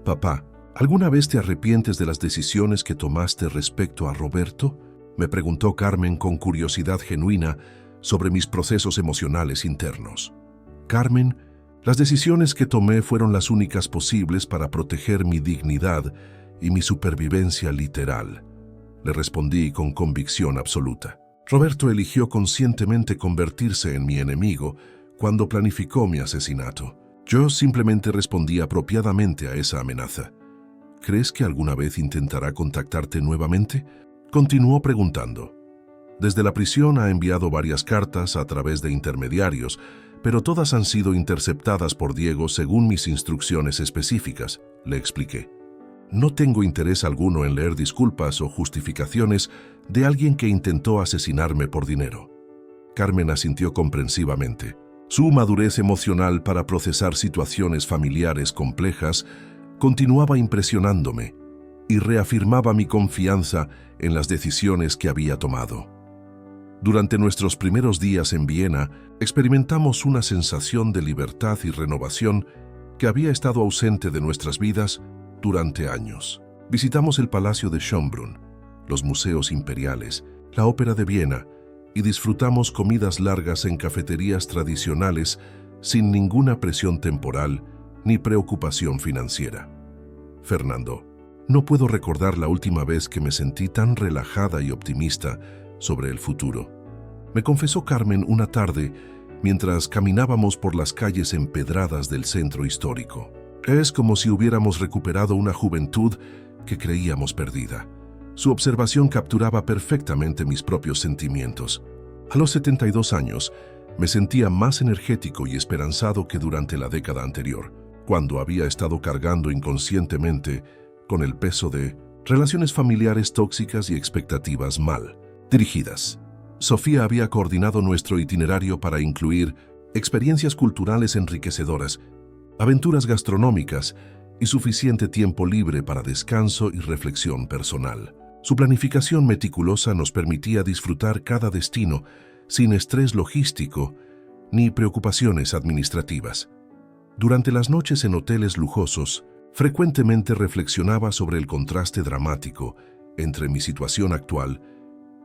Papá, ¿alguna vez te arrepientes de las decisiones que tomaste respecto a Roberto?, me preguntó Carmen con curiosidad genuina sobre mis procesos emocionales internos. Carmen, las decisiones que tomé fueron las únicas posibles para proteger mi dignidad y mi supervivencia literal, le respondí con convicción absoluta. Roberto eligió conscientemente convertirse en mi enemigo cuando planificó mi asesinato. Yo simplemente respondí apropiadamente a esa amenaza. ¿Crees que alguna vez intentará contactarte nuevamente?, continuó preguntando. Desde la prisión ha enviado varias cartas a través de intermediarios, pero todas han sido interceptadas por Diego según mis instrucciones específicas, le expliqué. No tengo interés alguno en leer disculpas o justificaciones de alguien que intentó asesinarme por dinero. Carmen asintió comprensivamente. Su madurez emocional para procesar situaciones familiares complejas continuaba impresionándome y reafirmaba mi confianza en las decisiones que había tomado. Durante nuestros primeros días en Viena, experimentamos una sensación de libertad y renovación que había estado ausente de nuestras vidas durante años. Visitamos el Palacio de Schönbrunn, los museos imperiales, la Ópera de Viena y disfrutamos comidas largas en cafeterías tradicionales sin ninguna presión temporal ni preocupación financiera. Fernando, no puedo recordar la última vez que me sentí tan relajada y optimista sobre el futuro, me confesó Carmen una tarde mientras caminábamos por las calles empedradas del centro histórico. Es como si hubiéramos recuperado una juventud que creíamos perdida. Su observación capturaba perfectamente mis propios sentimientos. A los 72 años, me sentía más energético y esperanzado que durante la década anterior, cuando había estado cargando inconscientemente con el peso de relaciones familiares tóxicas y expectativas mal dirigidas. Sofía había coordinado nuestro itinerario para incluir experiencias culturales enriquecedoras, aventuras gastronómicas y suficiente tiempo libre para descanso y reflexión personal. Su planificación meticulosa nos permitía disfrutar cada destino sin estrés logístico ni preocupaciones administrativas. Durante las noches en hoteles lujosos, frecuentemente reflexionaba sobre el contraste dramático entre mi situación actual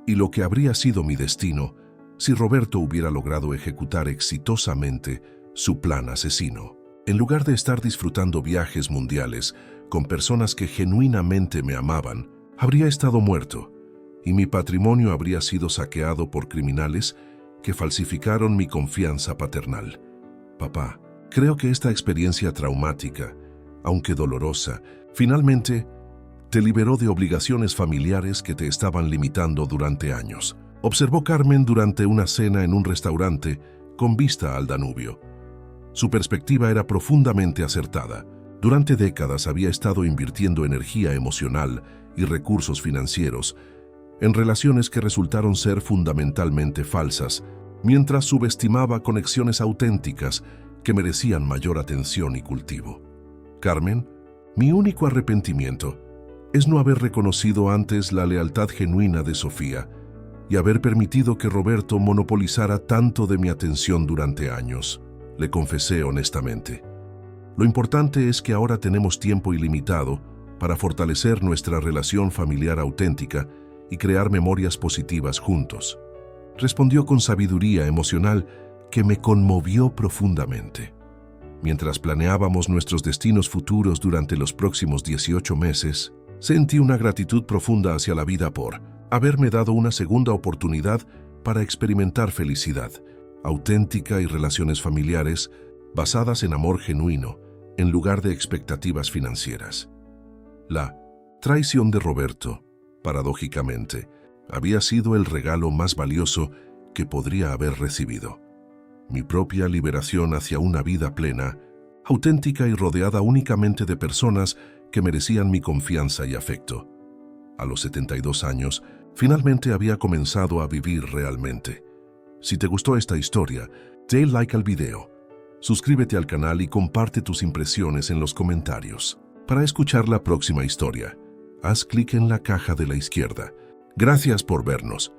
y lo que habría sido mi destino si Roberto hubiera logrado ejecutar exitosamente su plan asesino. En lugar de estar disfrutando viajes mundiales con personas que genuinamente me amaban, habría estado muerto y mi patrimonio habría sido saqueado por criminales que falsificaron mi confianza paternal. Papá, creo que esta experiencia traumática, aunque dolorosa, finalmente te liberó de obligaciones familiares que te estaban limitando durante años, observó Carmen durante una cena en un restaurante con vista al Danubio. Su perspectiva era profundamente acertada. Durante décadas había estado invirtiendo energía emocional y recursos financieros en relaciones que resultaron ser fundamentalmente falsas, mientras subestimaba conexiones auténticas que merecían mayor atención y cultivo. Carmen, mi único arrepentimiento es no haber reconocido antes la lealtad genuina de Sofía y haber permitido que Roberto monopolizara tanto de mi atención durante años, le confesé honestamente. Lo importante es que ahora tenemos tiempo ilimitado para fortalecer nuestra relación familiar auténtica y crear memorias positivas juntos. Respondió con sabiduría emocional que me conmovió profundamente. Mientras planeábamos nuestros destinos futuros durante los próximos 18 meses, sentí una gratitud profunda hacia la vida por haberme dado una segunda oportunidad para experimentar felicidad auténtica y relaciones familiares basadas en amor genuino, en lugar de expectativas financieras. La traición de Roberto, paradójicamente, había sido el regalo más valioso que podría haber recibido. Mi propia liberación hacia una vida plena, auténtica y rodeada únicamente de personas que merecían mi confianza y afecto. A los 72 años, finalmente había comenzado a vivir realmente. Si te gustó esta historia, dale like al video, suscríbete al canal y comparte tus impresiones en los comentarios. Para escuchar la próxima historia, haz clic en la caja de la izquierda. Gracias por vernos.